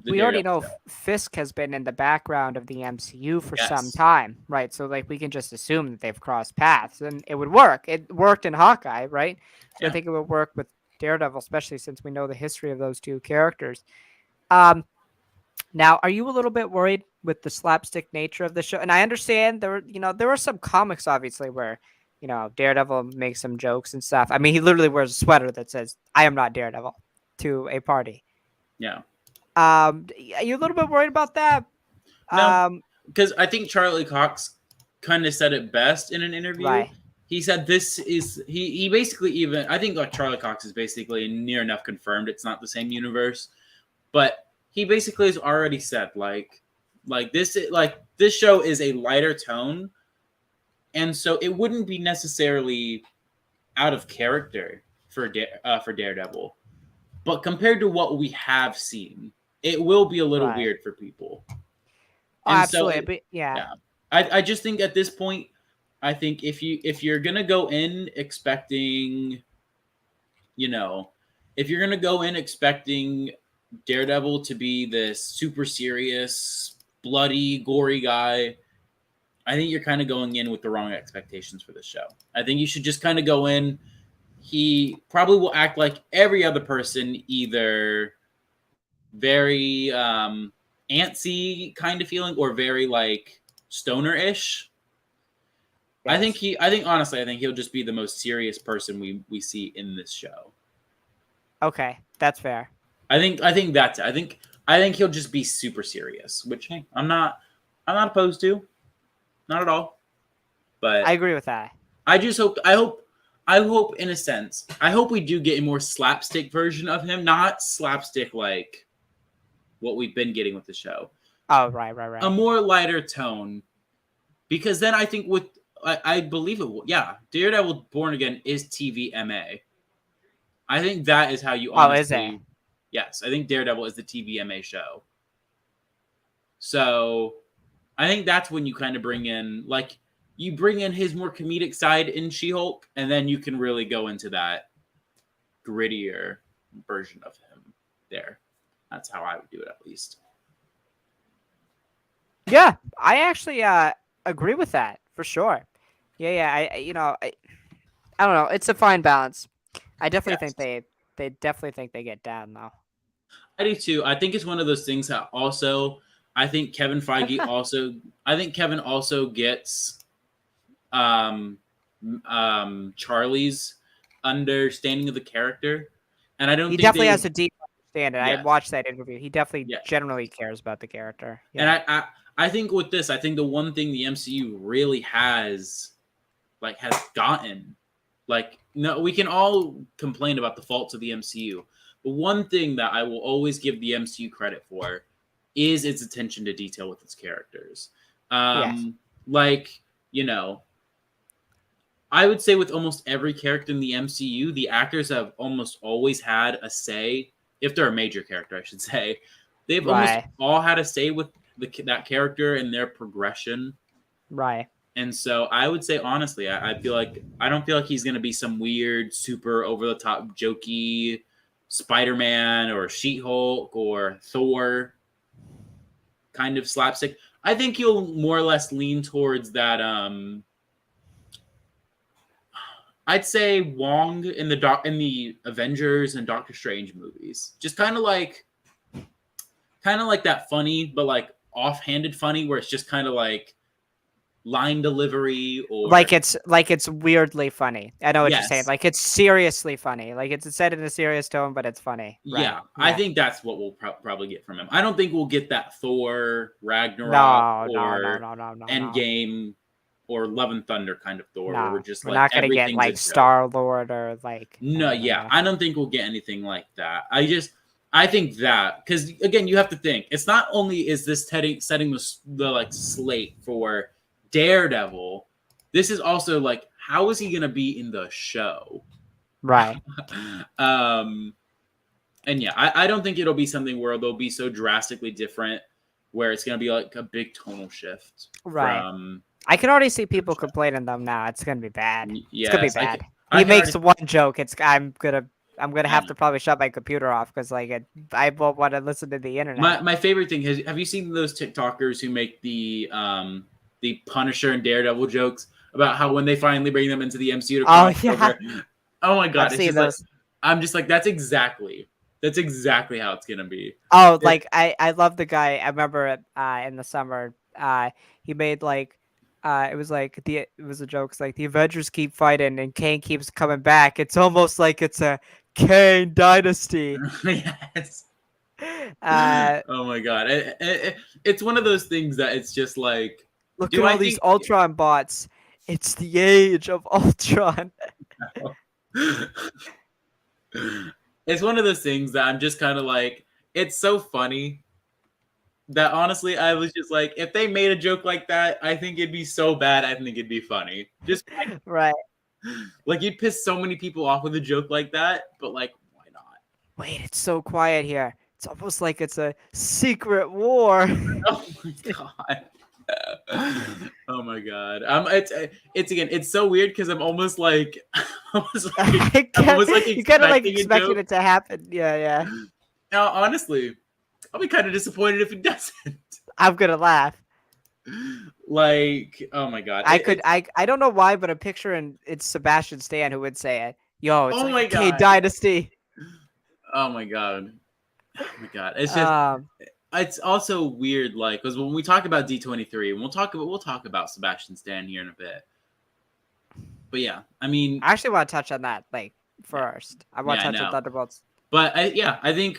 we already know Fisk has been in the background of the MCU for some time, right? So like we can just assume that they've crossed paths, and it would work. It worked in Hawkeye, right? So I think it would work with Daredevil, especially since we know the history of those two characters. Now, are you a little bit worried with the slapstick nature of the show? And I understand there were some comics, obviously, where, Daredevil makes some jokes and stuff. I mean, he literally wears a sweater that says, "I am not Daredevil," to a party. Yeah. Are you a little bit worried about that? No, because I think Charlie Cox kind of said it best in an interview. Right. He said this is he basically even I think like Charlie Cox is basically near enough confirmed it's not the same universe, but he basically has already said like this show is a lighter tone, and so it wouldn't be necessarily out of character for Daredevil, but compared to what we have seen, it will be a little weird for people. Absolutely, I just think at this point, I think if you're gonna go in expecting, if you're gonna go in expecting Daredevil to be this super serious, bloody, gory guy, I think you're kind of going in with the wrong expectations for this show. I think you should just kind of go in. He probably will act like every other person, either very antsy kind of feeling or very like stoner-ish. Yes. I think honestly, I think he'll just be the most serious person we see in this show. Okay, that's fair. I think that's it. I think he'll just be super serious, which hey, I'm not opposed to. Not at all. But I agree with that. I just hope I hope in a sense, I hope we do get a more slapstick version of him, not slapstick like what we've been getting with the show. Oh, right. A more lighter tone. Because then I think with I believe it will. Yeah, Daredevil Born Again is TVMA. I think that is how you honestly. Oh, is it? Yes, I think Daredevil is the TVMA show. So, I think that's when you kind of bring in like you bring in his more comedic side in She-Hulk, and then you can really go into that grittier version of him there. That's how I would do it, at least. Yeah, I actually agree with that for sure. Yeah. I don't know. It's a fine balance. I definitely think they definitely think they get down though. I do too. I think it's one of those things that also I think Kevin Feige also gets Charlie's understanding of the character, and I don't. He think definitely they, has a deep understanding. Yes. I watched that interview. He definitely Yes. generally cares about the character. Yeah. And I think with this, I think the one thing the MCU really has gotten, like, no, we can all complain about the faults of the MCU, but one thing that I will always give the MCU credit for is its attention to detail with its characters. Yes. Like, you know, I would say with almost every character in the MCU, the actors have almost always had a say. If they're a major character, I should say, they've almost all had a say with that character and their progression. Right. And so I would say, honestly, I feel like I don't feel like he's going to be some weird, super over the top, jokey Spider-Man or She-Hulk or Thor kind of slapstick. I think he'll more or less lean towards that. I'd say Wong in the Avengers and Doctor Strange movies, just kind of like that funny, but like offhanded funny, where it's just kind of like line delivery or like it's weirdly funny. I know what you're saying. Yes. Like it's seriously funny. Like it's said in a serious tone, but it's funny. Right. Yeah, I think that's what we'll probably get from him. I don't think we'll get that Thor No. Ragnarok or Endgame or Love and Thunder kind of Thor, where we're just we're like not gonna get everything's like a joke. Star-Lord or like No, yeah, I don't think we'll get anything like that. I think that because again, you have to think it's not only is this setting the like slate for Daredevil, this is also like how is he gonna be in the show, right? And yeah, I don't think it'll be something where they'll be so drastically different where it's gonna be like a big tonal shift, right? I can already see people complaining them now. It's gonna be bad. Yes, it's gonna be bad. I He can makes already, one joke. I'm gonna have to probably shut my computer off because I won't want to listen to the internet. my favorite thing is, have you seen those TikTokers who make the Punisher and Daredevil jokes about how when they finally bring them into the MCU to cross over? Oh my god, I've seen those. Like, I'm just like that's exactly how it's gonna be. Oh, like I love the guy. I remember in the summer he made like it was a joke. It's like the Avengers keep fighting and Kane keeps coming back. It's almost like it's a Kane dynasty. Yes. Oh my god, it's one of those things that it's just like look at all these Ultron bots. It's the age of Ultron. It's one of those things that I'm just kind of like, it's so funny that honestly, I was just like, if they made a joke like that, I think it'd be so bad. I think it'd be funny. Just right. Like you'd piss so many people off with a joke like that, but like, why not? Wait, it's so quiet here. It's almost like it's a secret war. Oh my god. Oh my god. It's again. It's so weird because I'm almost like, I I'm can't, almost like you kind of like expecting a expecting joke. it to happen. Yeah, yeah. Now, honestly, I'll be kind of disappointed if it doesn't. I'm gonna laugh. Like, oh my god, I could, I don't know why, but I'm picturing it's Sebastian Stan who would say it. Yo, it's oh like a my K god, dynasty. oh my god, oh my god. It's just, Um, it's also weird, like, because when we talk about D23, and we'll talk about Sebastian Stan here in a bit. But yeah, I mean, I actually want to touch on that like yeah, first. I want yeah, to I touch on know. Thunderbolts. But I think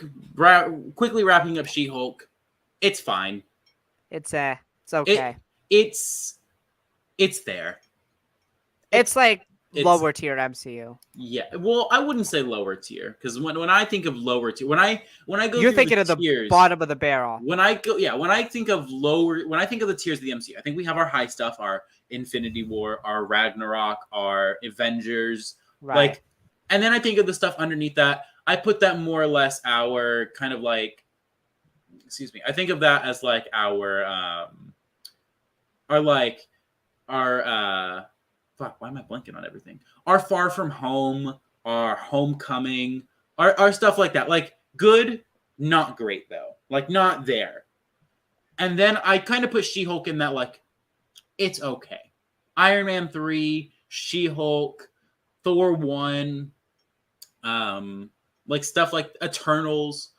quickly wrapping up She-Hulk, it's fine. It's It okay. it's it's there. It's like It's lower tier MCU. yeah. Well, I wouldn't say lower tier because when I think of lower tier, when I go You're through the thinking of the tiers, bottom of the barrel, when I think of lower, when I think of the tiers of the MCU, I think we have our high stuff, our Infinity War, our Ragnarok, our Avengers, right? like, and then I think of the stuff underneath that. I put that more or less our kind of like, excuse me. I think of that as like our like our fuck. Why am I blanking on everything? Our Far From Home, our Homecoming, our stuff like that. Like good, not great though. Like not there. And then I kind of put She-Hulk in that, like, it's okay. Iron Man 3, She-Hulk, Thor 1, like stuff like Eternals.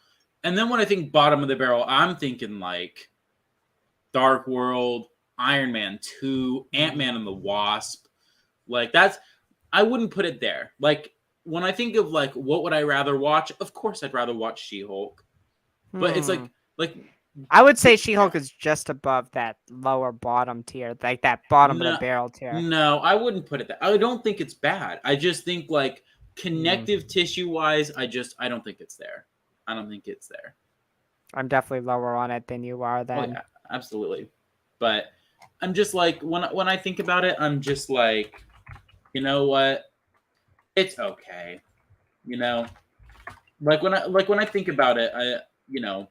And then when I think bottom of the barrel, I'm thinking like Dark World, Iron Man 2, Ant-Man and the Wasp. Like that's, I wouldn't put it there. Like when I think of like what would I rather watch? Of course I'd rather watch She-Hulk. But it's like I would say She-Hulk is just above that lower bottom tier, like that bottom of the no, barrel tier. no, I wouldn't put it that. I don't think it's bad. I just think like connective tissue wise, I don't think it's there. I don't think it's there. I'm definitely lower on it than you are. Oh Then yeah, absolutely. But I'm just like when I think about it, I'm just like, you know what? It's okay. You know, like when I think about it, I you know,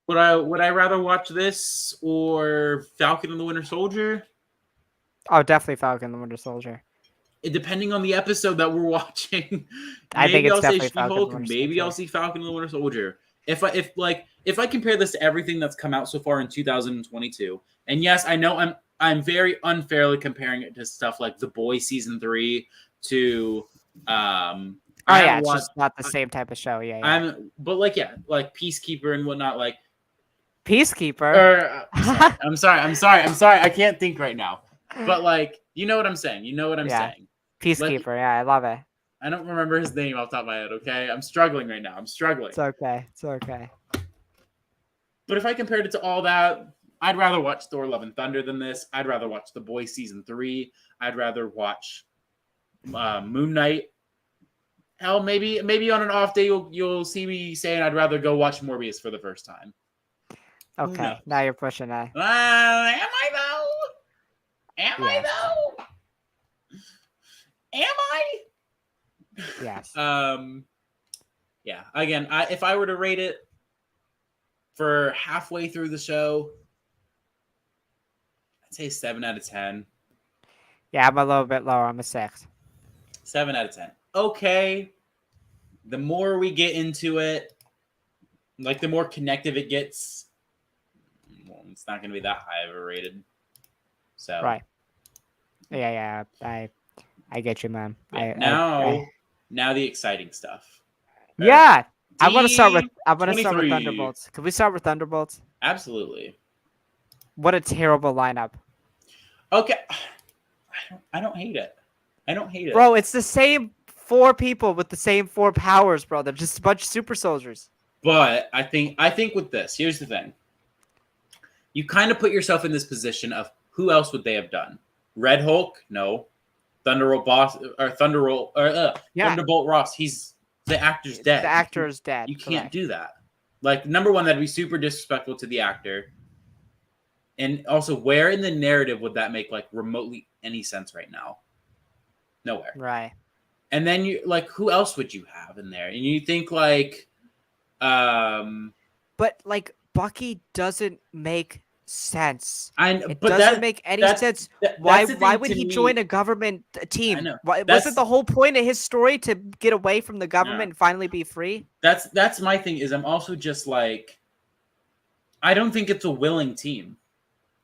would I rather watch this or Falcon and the Winter Soldier? oh, definitely Falcon the Winter Soldier. Depending on the episode that we're watching, I think maybe it's I'll say definitely Falcon the She-Hulk, Winter maybe I'll Soldier. see Falcon and the Winter Soldier. If I compare this to everything that's come out so far in 2022, and yes, I know I'm very unfairly comparing it to stuff like The Boys season 3 to Oh I yeah, haven't it's watched just not the same type of show. Yeah, yeah. but like yeah, like Peacekeeper and whatnot, like Peacekeeper. or I'm sorry, I can't think right now. But like you know what I'm saying. You know what I'm Yeah, saying. Like Peacekeeper. Yeah, I love it. I don't remember his name off the top of my head, okay? I'm struggling right now. I'm struggling. It's okay. It's okay. But if I compared it to all that, I'd rather watch Thor Love and Thunder than this. I'd rather watch The Boys season 3. I'd rather watch Moon Knight. Hell, maybe on an off day you'll see me saying I'd rather go watch Morbius for the first time. Okay, now you're pushing it. Am I though? Am I Yes. though? Am I? Yes. Yeah. Again, if I were to rate it for halfway through the show, I'd say 7 out of 10. Yeah, I'm a little bit lower. I'm a 6. 7 out of 10. Okay. The more we get into it, like the more connective it gets, well, it's not going to be that high of a rated. So Right. Yeah. I get you, man. Yeah, now the exciting stuff. Yeah. I want to start with D23. Thunderbolts. Can we start with Thunderbolts? Absolutely. What a terrible lineup. Okay. I don't hate it. I don't hate it. Bro, it's the same 4 people with the same 4 powers, bro. They're just a bunch of super soldiers. But I think with this, here's the thing. You kind of put yourself in this position of who else would they have done? Red Hulk? No. Thunderbolt Ross. The actor's dead. The actor is dead. You can't do that. Like, number one, that'd be super disrespectful to the actor. And also, where in the narrative would that make like remotely any sense right now? Nowhere. Right. And then you like, who else would you have in there? And you think like, but like Bucky doesn't make sense. And It but doesn't make any that's sense. that's Why the why thing would to he join me. a government I team? know Why, wasn't that's the whole point of his story to get away from the yeah government and finally be free? that's my thing is I'm also just like I don't think it's a willing team.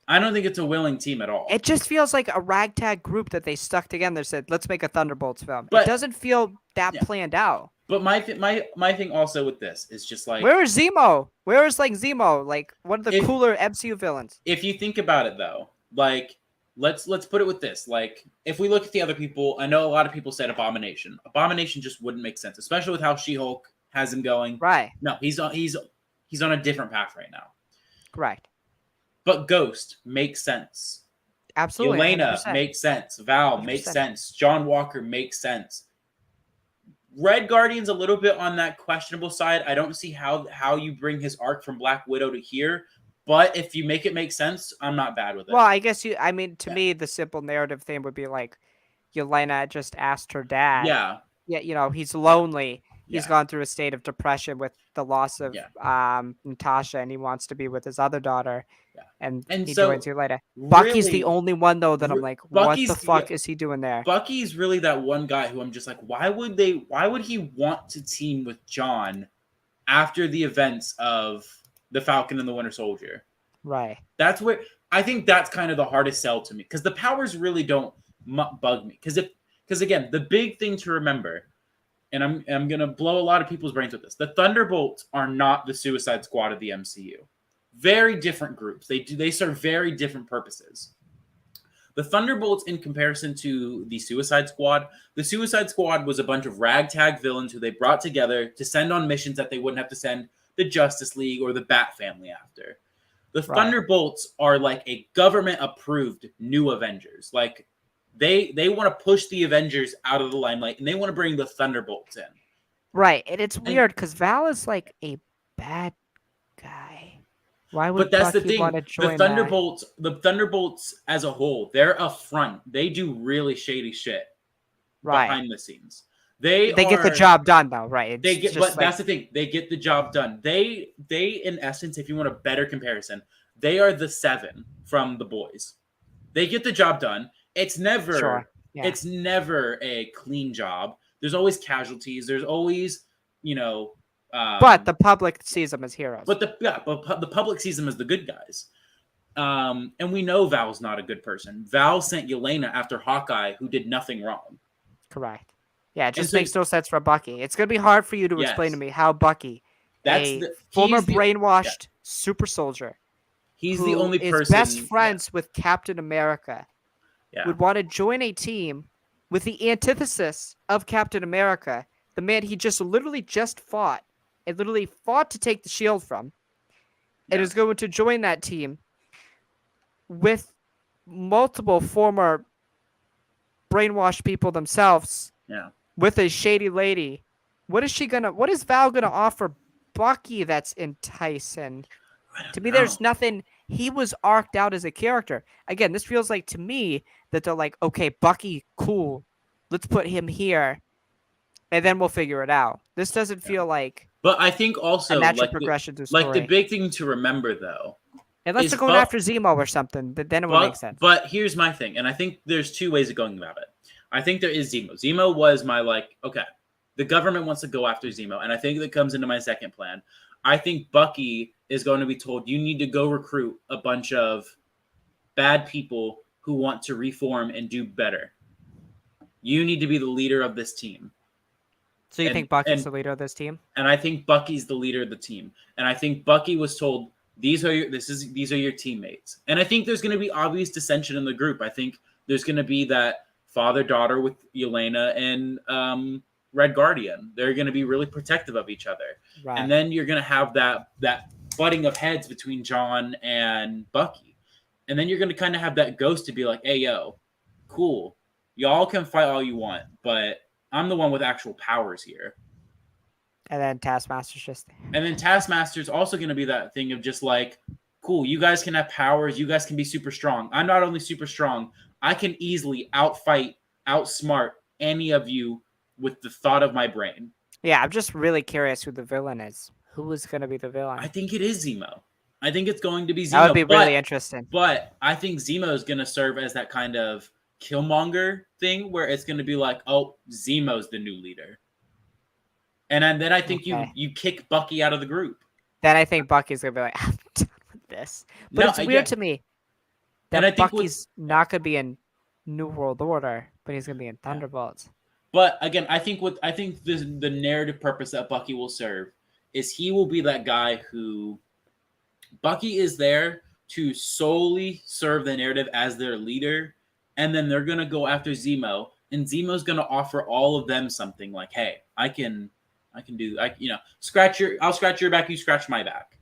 I don't think it's a willing team at all. It just feels like a ragtag group that they stuck together, said, "Let's make a Thunderbolts film." It But doesn't feel that yeah, planned out. but my thing also with this is just like Where is Zemo? Where is like Zemo, like one of the if cooler MCU villains? if you think about it though, like let's put it with this. Like if we look at the other people, I know a lot of people said Abomination. Abomination just wouldn't make sense, especially with how She-Hulk has him going. Right. No, he's on a different path right now. Correct. But Ghost makes sense. Absolutely. Elena 100%. makes sense. Val makes 100%. sense. John Walker makes sense. Red Guardian's a little bit on that questionable side. I don't see how you bring his arc from Black Widow to here, but if you make it make sense, I'm not bad with it. Well, I guess I mean, to Yeah. me, the simple narrative thing would be like, Yelena just asked her dad. Yeah. Yeah, he's lonely. He's Yeah. gone through a state of depression with the loss of Yeah. Natasha, and he wants to be with his other daughter. Yeah. And he so joins Yelena. Bucky's the really, only one though that I'm like, what Bucky's the fuck is he doing there? Bucky's really that one guy who I'm just like, why would he want to team with John after the events of the Falcon and the Winter Soldier? Right. That's where I think that's kind of the hardest sell to me, because the powers really don't bug me. Because again, the big thing to remember, and I'm gonna blow a lot of people's brains with this: the Thunderbolts are not the Suicide Squad of the MCU. Very different groups. They serve very different purposes. The Thunderbolts, in comparison to the Suicide Squad was a bunch of ragtag villains who they brought together to send on missions that they wouldn't have to send the Justice League or the Bat Family after. The Right. Thunderbolts are like a government-approved new Avengers. Like they want to push the Avengers out of the limelight, and they want to bring the Thunderbolts in. Right. And it's weird because Val is like a bad guy. Why would But that's Bucky the thing. want to join The Thunderbolts as a whole, they're a front. They do really shady shit behind the scenes. They get the job done though, right? That's the thing. They get the job done. They in essence, if you want a better comparison, they are the Seven from The Boys. They get the job done. It's never it's never a clean job. There's always casualties. There's always, but the public sees them as heroes. But the public sees them as the good guys. And we know Val's not a good person. Val sent Yelena after Hawkeye, who did nothing wrong. Correct. Yeah, it just makes no sense for Bucky. It's gonna be hard for you to explain to me how Bucky, former brainwashed super soldier, he's the only person is best friends with Captain America, would want to join a team with the antithesis of Captain America, the man he literally fought, and literally fought to take the shield from, and is going to join that team with multiple former brainwashed people themselves. Yeah. With a shady lady. What is Val gonna offer Bucky that's enticing? To me, there's nothing. He was arced out as a character. Again, this feels like to me that they're like, okay, Bucky, cool. Let's put him here, and then we'll figure it out. This doesn't feel like. But I think also a natural progression to story. Like the big thing to remember though, unless they're going after Zemo or something, then it would make sense. But here's my thing, and I think there's two ways of going about it. I think there is Zemo. Zemo was my okay, the government wants to go after Zemo, and I think that comes into my second plan. I think Bucky is going to be told, you need to go recruit a bunch of bad people who want to reform and do better. You need to be the leader of this team. So you think Bucky's the leader of this team? And I think Bucky's the leader of the team. And I think Bucky was told, these are your teammates. And I think there's going to be obvious dissension in the group. I think there's going to be that father-daughter with Yelena and Red Guardian. They're going to be really protective of each other. Right. And then you're going to have that butting of heads between John and Bucky. And then you're going to kind of have that Ghost to be like, hey, yo, cool. Y'all can fight all you want, but I'm the one with actual powers here. And then Taskmaster's just there. And then Taskmaster's also going to be that thing of just like, cool, you guys can have powers. You guys can be super strong. I'm not only super strong, I can easily outfight, outsmart any of you with the thought of my brain. Yeah, I'm just really curious who the villain is. Who is going to be the villain? I think it is Zemo. I think it's going to be That would Zemo, be really interesting. but I think Zemo is going to serve as that kind of Killmonger thing where it's going to be like, oh, Zemo's the new leader, and then I think Okay. you kick Bucky out of the group. Then I think Bucky's gonna be like, I'm done with this. But No, it's weird yeah, to me and I that think with Bucky's not gonna be in New World Order, but he's gonna be in yeah. Thunderbolts. But again, I think the narrative purpose that Bucky will serve is he will be that guy who Bucky is there to solely serve the narrative as their leader, and then they're gonna go after Zemo, and Zemo's gonna offer all of them something like, "Hey, I'll scratch your back, you scratch my back,"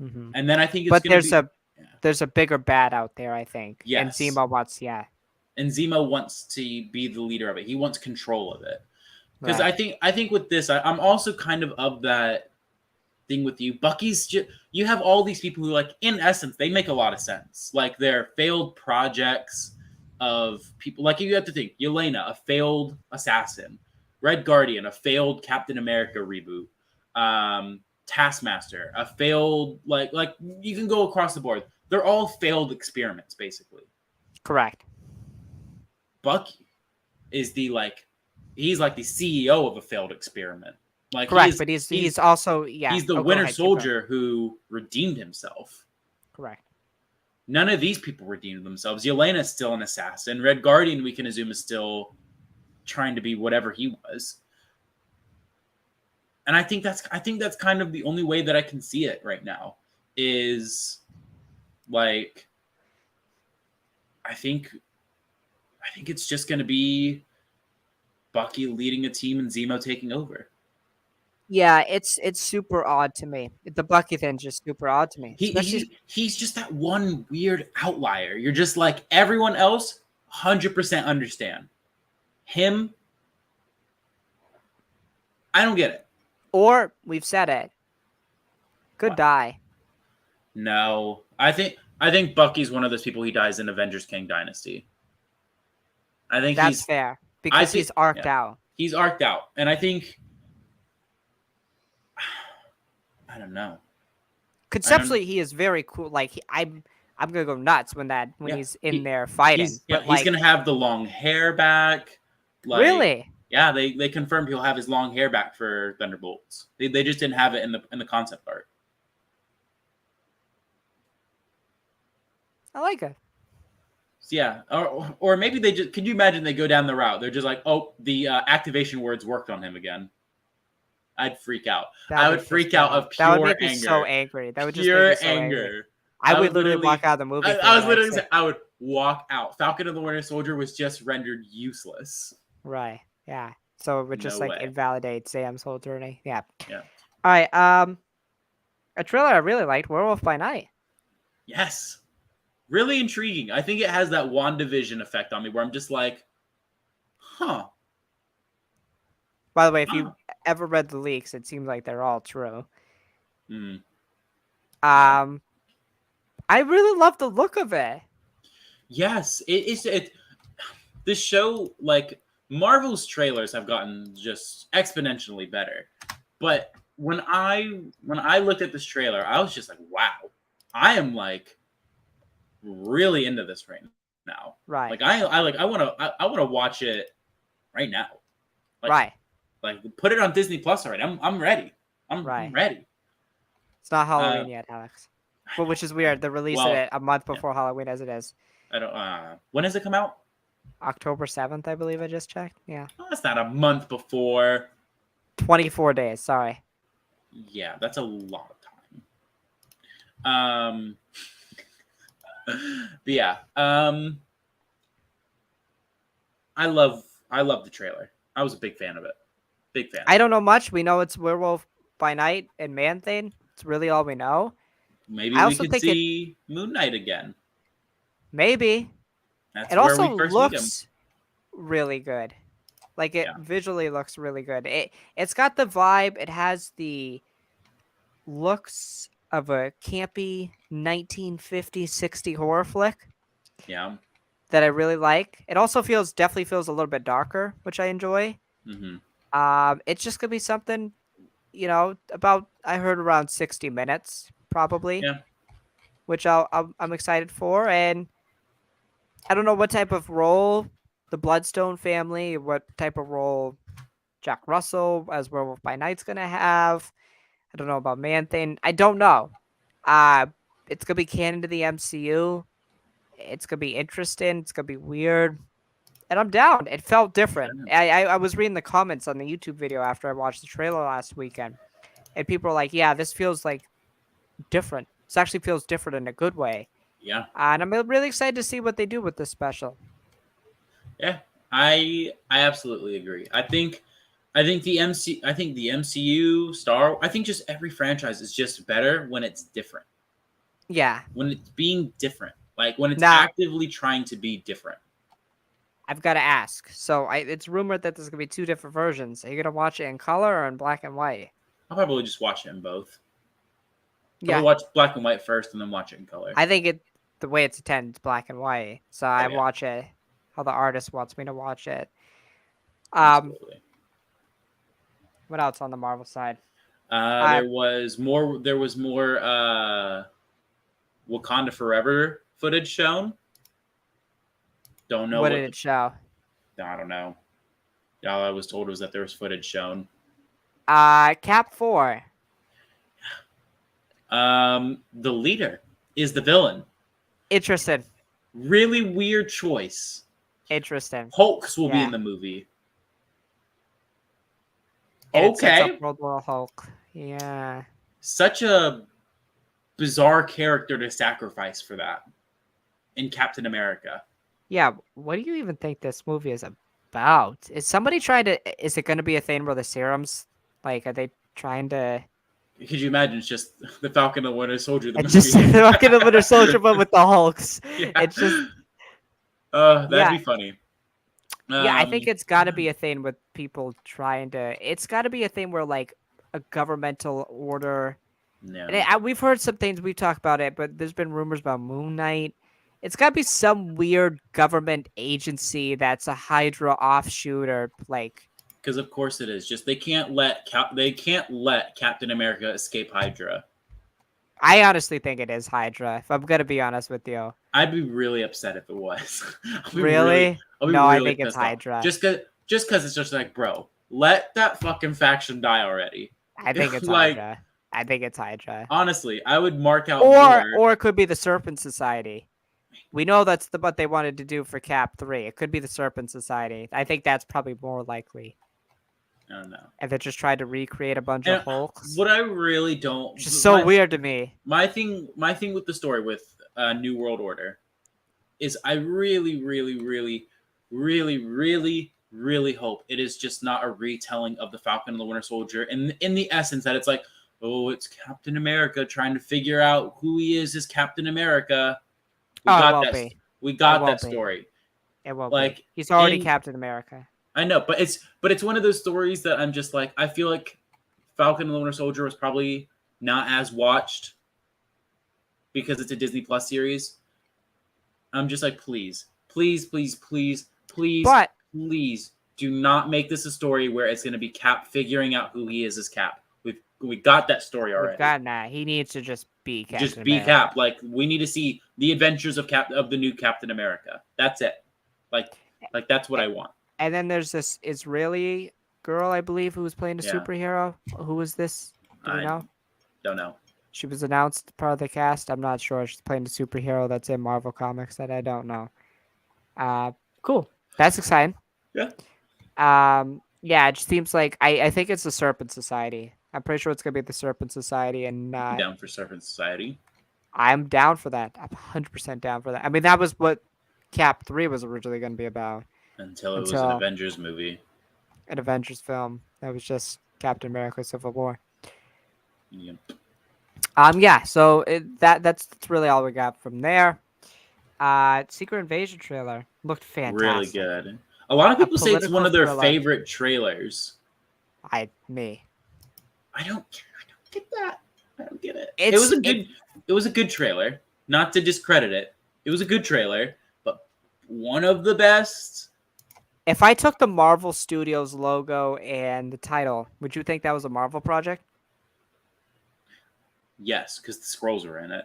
Mm-hmm. and then I think it's But gonna be yeah, there's a bigger bad out there, I think, and yes, Zemo wants and Zemo wants to be the leader of it. He wants control of it because right. I think with this, I'm also kind of that thing with you. Bucky's just you have all these people who like in essence they make a lot of sense. Like they're failed projects of people like you have to think Yelena, a failed assassin, Red Guardian, a failed Captain America reboot, Taskmaster, a failed like you can go across the board. They're all failed experiments basically. Correct. Bucky is he's like the CEO of a failed experiment. Like Correct. But he's also he's the Oh, go Winter ahead, keep going. Soldier who redeemed himself. Correct. None of these people redeemed themselves. Yelena's still an assassin. Red Guardian, we can assume, is still trying to be whatever he was. And I think that's kind of the only way that I can see it right now is like I think it's just going to be Bucky leading a team and Zemo taking over. Yeah, it's super odd to me. The Bucky thing's just super odd to me. He's just that one weird outlier. You're just like everyone else 100% understand. Him, I don't get it. Or we've said it. Could What? die. No. I think Bucky's one of those people. He dies in Avengers King Dynasty. I think That's fair because he's arced out. He's arced out, and I think I don't know. Conceptually, he is very cool. Like I'm gonna go nuts when he's in there fighting. He's gonna have the long hair back. Like, really? Yeah, they confirmed he'll have his long hair back for Thunderbolts. They just didn't have it in the concept art. I like it. So yeah, or maybe they just could you imagine they go down the route? They're just like, oh, the activation words worked on him again. I'd freak out. I would freak out of pure anger. That would make me anger. so angry. That would pure just make me so anger. Angry. I would literally walk out of the movie. I was literally saying, I would walk out. Falcon and the Winter Soldier was just rendered useless. Right. Yeah. So it would just invalidate Sam's whole journey. Yeah. Yeah. All right. A trailer I really liked, Werewolf by Night. Yes. Really intriguing. I think it has that WandaVision effect on me where I'm just like, huh. By the way, if you ever read the leaks, it seems like they're all true. Mm. I really love the look of it. Yes, this show, like Marvel's trailers have gotten just exponentially better. But when I looked at this trailer, I was just like, wow, I am like really into this right now. Right. Like I want to watch it right now. Like, right. Like put it on Disney Plus already. I'm ready. I'm ready. It's not Halloween yet, Alex. Well, which is weird. They're releasing it a month before Halloween, as it is. I don't. When does it come out? October 7th, I believe. I just checked. Yeah. Oh, that's not a month before. 24 days. Sorry. Yeah, that's a lot of time. But yeah. I love the trailer. I was a big fan of it. Big fan. I don't know much. We know it's Werewolf by Night and Man-Thing. It's really all we know. Maybe we could see Moon Knight again. Maybe. That's it where also we first looks really good. Like it visually looks really good. It's got the vibe. It has the looks of a campy 1950s, 60 horror flick. Yeah. That I really like. It also definitely feels a little bit darker, which I enjoy. Mm-hmm. It's just gonna be something, about I heard around 60 minutes probably. Yeah. which I'm excited for. And I don't know what type of role the Bloodstone family, what type of role Jack Russell as Werewolf by Night's gonna have. I don't know about Man Thing. I don't know. Uh, it's gonna be canon to the MCU. It's gonna be interesting. It's gonna be weird, and I'm down. It felt different. I was reading the comments on the YouTube video after I watched the trailer last weekend, and people were like, "Yeah, this feels like different. This actually feels different in a good way." Yeah. And I'm really excited to see what they do with this special. Yeah. I absolutely agree. I think the MCU I think just every franchise is just better when it's different. Yeah. When it's being different. Like when it's Now actively trying to be different. I've got to ask. So it's rumored that there's gonna be two different versions. Are you gonna watch it in color or in black and white? I'll probably just watch it in both. Probably Yeah, watch black and white first and then watch it in color. I think the way it's intended is black and white. So I Yeah. watch it how the artist wants me to watch it. Absolutely. What else on the Marvel side? There was more. There was more Wakanda Forever footage shown. Don't know what did it show? I don't know. All I was told was that there was footage shown. Cap 4. The leader is the villain. Interesting. Really weird choice. Interesting. Hulks will be in the movie. And okay. It sets up World War Hulk. Yeah. Such a bizarre character to sacrifice for that in Captain America. Yeah. What do you even think this movie is about? Is somebody trying to? Is it going to be a thing where the serums, like, are they trying to? Could you imagine? It's just the Falcon and the Winter Soldier. It's just the Falcon and the Winter Soldier, but with the Hulks. Yeah. It's just. That'd be funny. Yeah, I think it's got to be a thing with people trying to. It's got to be a thing where like a governmental order. No. And we've heard some things, we've talked about it, but there's been rumors about Moon Knight. It's got to be some weird government agency that's a Hydra offshoot or like. Because of course it is. Just they can't let Captain America escape Hydra. I honestly think it is Hydra. If I'm gonna be honest with you, I'd be really upset if it was. Really? No, I think it's Hydra. Just because it's just like, bro, let that fucking faction die already. I think it's Hydra. I think it's Hydra. Honestly, I would mark out or it could be the Serpent Society. We know that's what they wanted to do for Cap 3. It could be the Serpent Society. I think that's probably more likely. I don't know. If they just tried to recreate a bunch of Hulks. What I really don't... Which is so weird to me. My thing with the story with New World Order is I really, really, really, really, really, really hope it is just not a retelling of the Falcon and the Winter Soldier. And in the essence that it's like, oh, it's Captain America trying to figure out who he is as Captain America. We got that story. It won't be. He's already Captain America. I know, but it's one of those stories that I'm just like, I feel like Falcon and the Winter Soldier was probably not as watched because it's a Disney Plus series. I'm just like, please do not make this a story where it's going to be Cap figuring out who he is as Cap. We got that story already. We've gotten that. He needs to just be Captain Just be America. Cap. Like, we need to see the adventures of the new Captain America. That's it. Like that's what I want. And then there's this Israeli girl, I believe, who was playing a superhero. Who was this? Do we know? Don't know. She was announced part of the cast. I'm not sure. She's playing a superhero that's in Marvel Comics that I don't know. Cool. That's exciting. Yeah. Yeah, it just seems like I think it's the Serpent Society. I'm pretty sure it's gonna be the Serpent Society, and I'm down for Serpent Society. I'm down for that. I'm 100% down for that. I mean, that was what Cap 3 was originally going to be about. Until it was an Avengers movie. An Avengers film. That was just Captain America Civil War. Yep. Yeah, so that's really all we got from there. Secret Invasion trailer looked fantastic. Really good. A lot of people say it's one of their favorite trailers. Me. I don't get that. I don't get it. It was a good trailer. Not to discredit it. It was a good trailer, but one of the best. If I took the Marvel Studios logo and the title, would you think that was a Marvel project? Yes, because the scrolls are in it.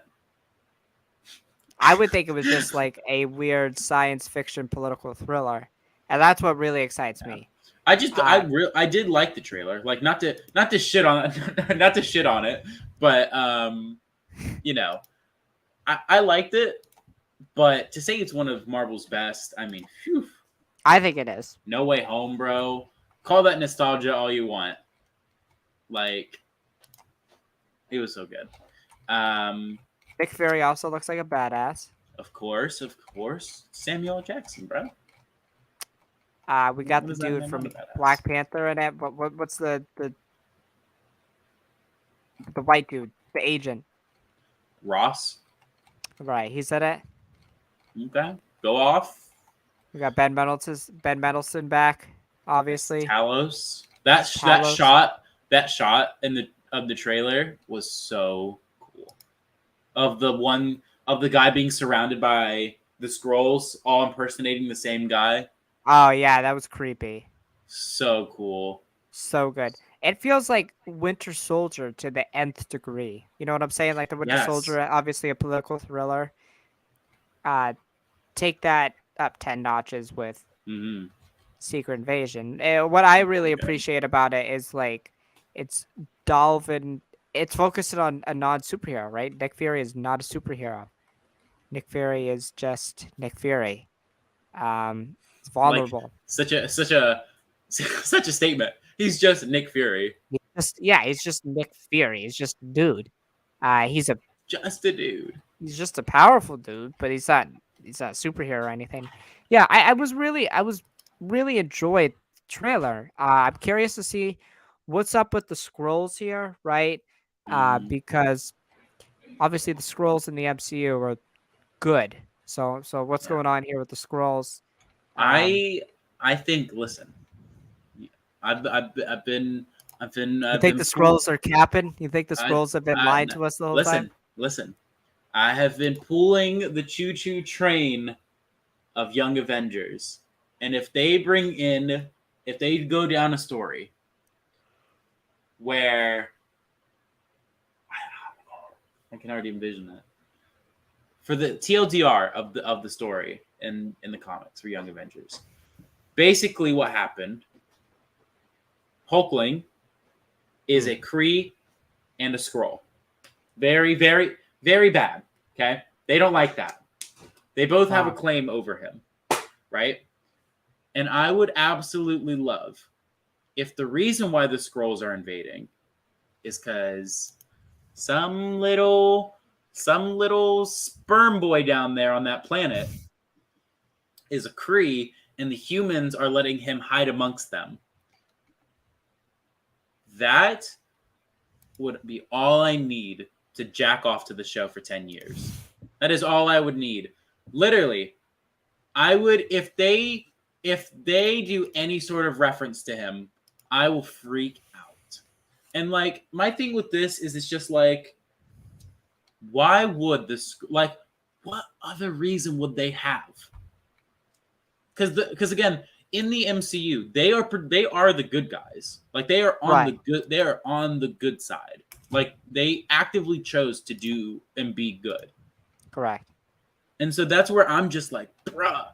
I would think it was just like a weird science fiction political thriller, and that's what really excites Yeah. me. I did like the trailer. Like not to shit on it, not to shit on it, but you know, I liked it. But to say it's one of Marvel's best, I mean, phew, I think it is. No Way Home, bro. Call that nostalgia all you want. Like, it was so good. Nick Fury also looks like a badass. Of course, Samuel L. Jackson, bro. We got What the is that dude man not a from badass? Black Panther in it. What's the white dude, the agent? Ross. Right, he's in it. Okay, go off. We got Ben Mendelsohn back, Yes, obviously. Talos. Talos. That shot in the of the trailer was so cool. Of the guy being surrounded by the scrolls, all impersonating the same guy. Oh yeah, that was creepy. So cool. So good. It feels like Winter Soldier to the nth degree. You know what I'm saying? Like the Winter Yes. Soldier, obviously a political thriller. Uh, take that up 10 notches with Mm-hmm. Secret Invasion. What I really Pretty good. appreciate about it is like it's Dolphin. It's focusing on a non superhero, right? Nick Fury is not a superhero. Nick Fury is just Nick Fury. It's Like vulnerable. such a statement. He's just Nick Fury. He's just Nick Fury. He's just a dude. He's a Just a dude. he's just a powerful dude, but he's not a superhero or anything. Yeah, I was really enjoyed the trailer. I'm curious to see what's up with the scrolls here, right? Mm. Because obviously the scrolls in the MCU are good. So what's Yeah. going on here with the scrolls? Um, I I think listen. I've been you I've think been the pull, scrolls are capping? You think the I, scrolls have been I lying to us the whole time? listen listen. I have been pulling the choo choo train of Young Avengers, and if they go down a story where I can already envision that for the TLDR of the story in the comics for Young Avengers. Basically, what happened? Hulkling is a Kree and a Skrull. Very, very, very bad. Okay, they don't like that. They both have a Wow. claim over him, right? And I would absolutely love if the reason why the Skrulls are invading is because some little sperm boy down there on that planet is a Kree, and the humans are letting him hide amongst them. That would be all I need to jack off to the show for 10 years. That is all I would need. Literally, I would if they do any sort of reference to him, I will freak out. And like my thing with this is it's just like why would this like what other reason would they have? Because again, in the MCU, they are the good guys. Like Right. they are on the good side. Like they actively chose to do and be good. Correct. And so that's where I'm just like, bruh,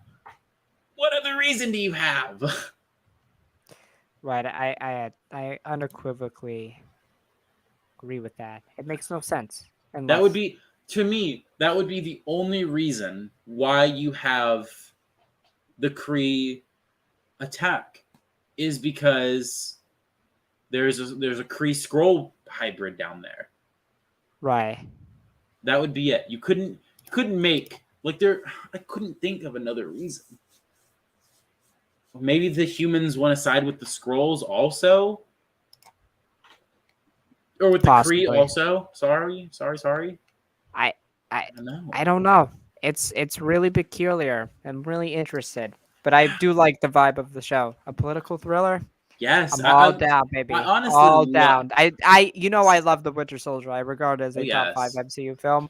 what other reason do you have? Right. I unequivocally agree with that. It makes no sense That would unless be to me, that would be the only reason why you have the Kree attack is because there's a Kree Skrull hybrid down there. right. That would be it. You couldn't make like there. I couldn't think of another reason. Maybe the humans want to side with the Skrulls also, or with the Kree Possibly. also. Sorry. I I I don't know. I don't know. It's really peculiar. I'm really interested. But I do like the vibe of the show. A political thriller. Yes, I'm all down, I baby. honestly All love. down. I love the Winter Soldier. I regard it as Oh a top five yes. MCU film.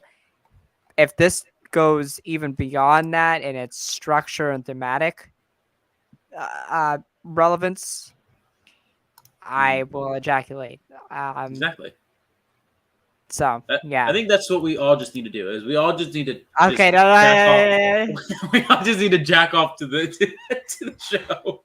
If this goes even beyond that in its structure and thematic relevance, I Mhm. will ejaculate. Exactly. So yeah. I think that's what we all just need to do. Is we all just need to Okay. just jack No. off. We all just need to jack off to the to the show.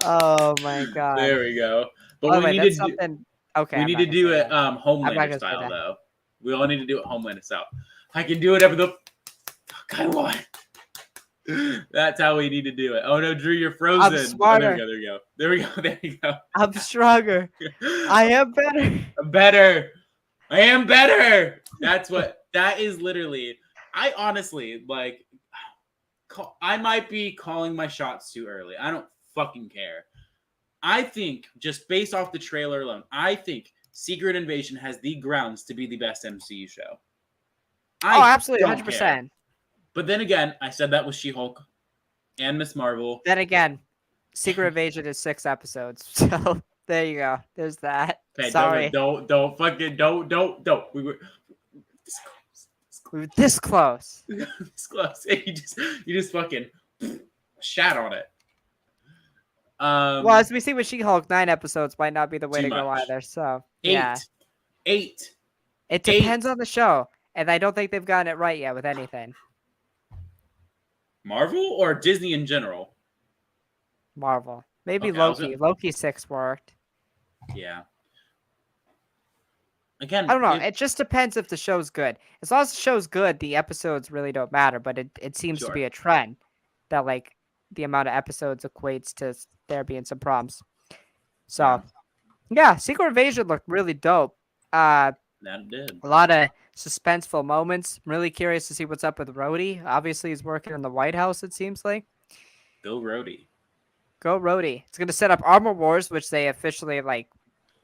Oh my god. There we go. But By the we way, need that's to do. something. Okay, We I'm need not to gonna say do it that. I'm not Homelander gonna say style that. though. We all need to do it Homelander style. I can do whatever the fuck I want. That's how we need to do it. Oh no, Drew, you're frozen. I'm smarter. Oh, there we go. There we go. There we go. I'm stronger. I am better. I'm better. I am better. That is literally. I honestly like. I might be calling my shots too early. I don't fucking care. I think just based off the trailer alone, I think Secret Invasion has the grounds to be the best MCU show. Absolutely, don't 100%. care. But then again, I said that with She-Hulk and Miss Marvel. Then again, Secret Invasion is 6 episodes, so there you go. There's that. Okay, Sorry, don't. We were we were this close. this close. You just fucking shat on it. Well, as we see with She-Hulk, 9 episodes might not be the way Too to go much. either. So 8. yeah, 8. it depends on the show, and I don't think they've gotten it right yet with anything. Marvel or Disney in general? Marvel, maybe Okay, Loki. Loki 6 worked. Yeah. Again, I don't know. It just depends if the show's good. As long as the show's good, the episodes really don't matter. But it seems to be a trend that like the amount of episodes equates to there being some problems. So yeah, Secret Invasion looked really dope. That did. A lot of suspenseful moments. I'm really curious to see what's up with Rhodey. Obviously, he's working in the White House, it seems like. Go Rhodey. Go Rhodey. It's gonna set up Armor Wars, which they officially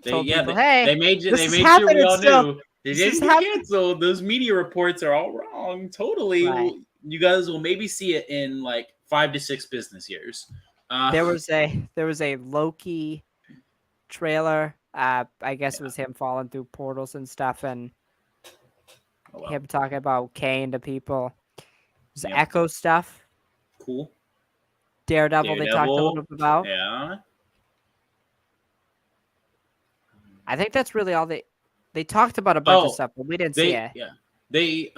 told people, hey, they made this is sure we happening all still. knew. They This didn't is get happening. canceled. Those media reports are all wrong. Totally. Right. You guys will maybe see it in like 5 to 6 business years. There was a Loki trailer. I guess it was him falling through portals and stuff, and him talking about Kane to people. There's Echo stuff. Cool. Daredevil, they talked a little bit about. Yeah. I think that's really all they talked about a bunch of stuff, but we didn't see it. Yeah. They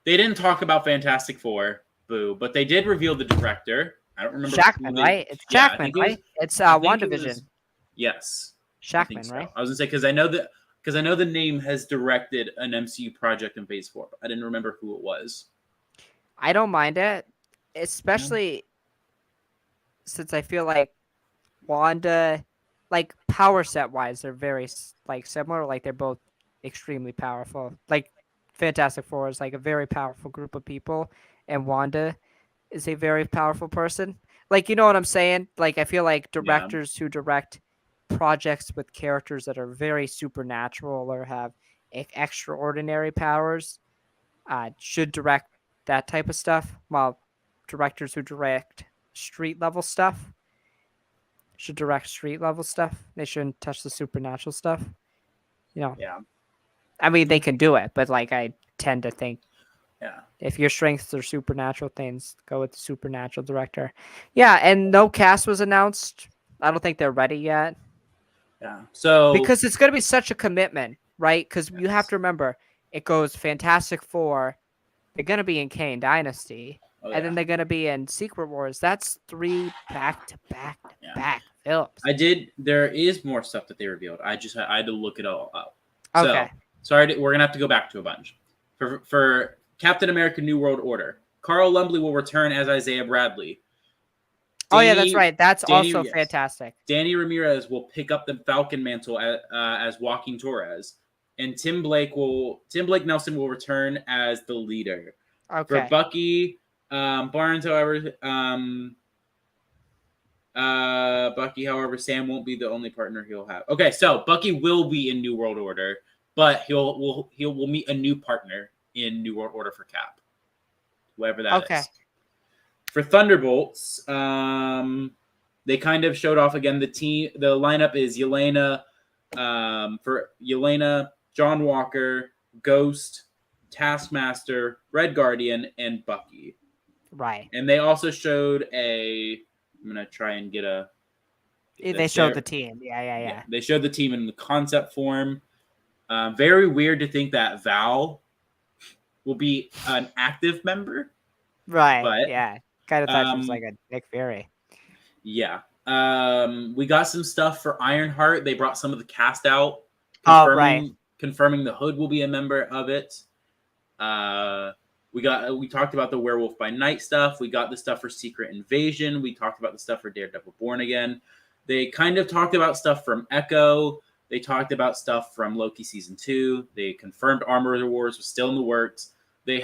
didn't talk about Fantastic Four, boo, but they did reveal the director. I don't remember. Shackman, right? It's Shackman, right? It's WandaVision. Yes. Shackman, so. right? I was gonna say because I know the name has directed an MCU project in Phase 4. But I didn't remember who it was. I don't mind it, especially since I feel like Wanda, like power set wise, they're very similar. Like they're both extremely powerful. Like Fantastic Four is like a very powerful group of people, and Wanda is a very powerful person. Like, you know what I'm saying? Like, I feel like directors who direct projects with characters that are very supernatural or have extraordinary powers should direct that type of stuff, while directors who direct street level stuff should direct street level stuff. They shouldn't touch the supernatural stuff. You know? Yeah. I mean, they can do it, but like I tend to think if your strengths are supernatural things, go with the supernatural director. Yeah, and no cast was announced. I don't think they're ready yet. Yeah. So because it's going to be such a commitment, right? Because you have to remember, it goes Fantastic Four. They're going to be in Kane Dynasty, and then they're going to be in Secret Wars. That's 3 back-to-back films. There is more stuff that they revealed. I had to look it all up. Okay. So, sorry, we're going to have to go back to a bunch. For Captain America New World Order, Carl Lumbly will return as Isaiah Bradley. That's right. That's also fantastic. Danny Ramirez will pick up the Falcon mantle as Joaquin Torres. And Tim Blake Nelson will return as the leader. Okay. For Bucky Barnes, however, Sam won't be the only partner he'll have. Okay, so Bucky will be in New World Order, but we'll meet a new partner in New World Order for Cap, whoever that is. For Thunderbolts, they kind of showed off again. The lineup is Yelena, John Walker, Ghost, Taskmaster, Red Guardian, and Bucky. Right. And they also showed a I'm gonna try and get They this showed there. the team. Yeah. They showed the team in the concept form. Very weird to think that Val will be an active member, Right. but Yeah. Kind of thought she was um, like a Nick Fury. yeah. We got some stuff for Ironheart. They brought some of the cast out, Oh, right. confirming the Hood will be a member of it. We talked about the Werewolf by Night stuff. We got the stuff for Secret Invasion. We talked about the stuff for Daredevil Born Again. They kind of talked about stuff from Echo. They talked about stuff from Loki season 2. They confirmed Armor Wars was still in the works. They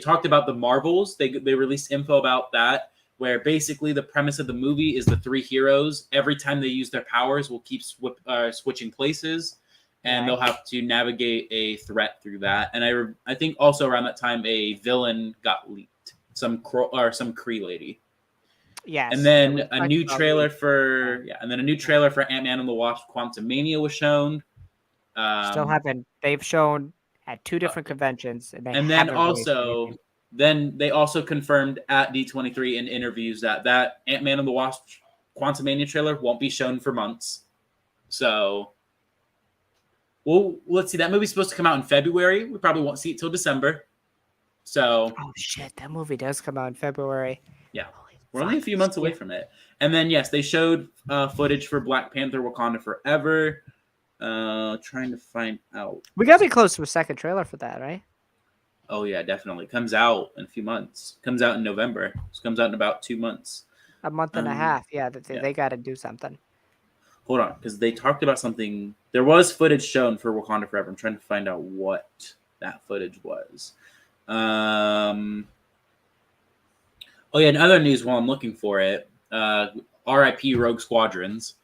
talked about the Marvels. They released info about that, where basically the premise of the movie is the 3 heroes. Every time they use their powers, will keep switching places, and they'll have to navigate a threat through that. And I think also around that time a villain got leaked, some Kree lady. Yes. And then Yeah, a new trailer for Ant-Man and the Wasp: Quantumania was shown. Still haven't. They've shown at 2 different conventions, and they And then haven't released anything. they also confirmed at D23 in interviews that Ant-Man and the Wasp Quantumania trailer won't be shown for months. So, well, let's see. That movie's supposed to come out in February. We probably won't see it till December. So, Oh shit, that movie does come out in February. Yeah, we're only a few months away from it. And then yes, they showed footage for Black Panther: Wakanda Forever. Trying to find out. We gotta be close to a second trailer for that, right? Oh yeah, definitely. Comes out in a few months. Comes out in November. It comes out in about 2 months. A month and a half. Yeah, they got to do something. Hold on, because they talked about something. There was footage shown for Wakanda Forever. I'm trying to find out what that footage was. Oh yeah, in other news while I'm looking for it, RIP Rogue Squadrons.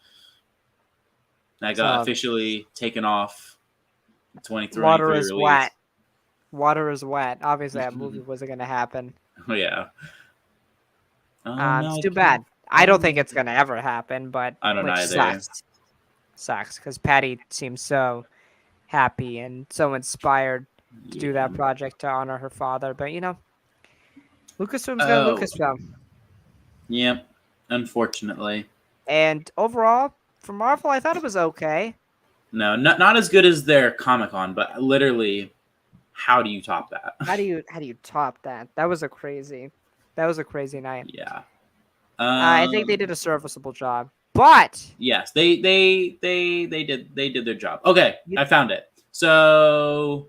That got officially taken off. 23 Water is release. wet. Water is wet. Obviously, that movie wasn't going to happen. Oh yeah. It's too bad. I don't think it's going to ever happen, but I don't either. Sucks because Patty seems so happy and so inspired to do that project to honor her father. But you know, Lucasfilm's got Lucasfilm. Yep, unfortunately. And overall, for Marvel, I thought it was okay. No, not as good as their Comic-Con, but literally, how do you top that? How do you top that? That was a crazy night. Yeah. I think they did a serviceable job. But yes, they did their job. Okay, I found it. So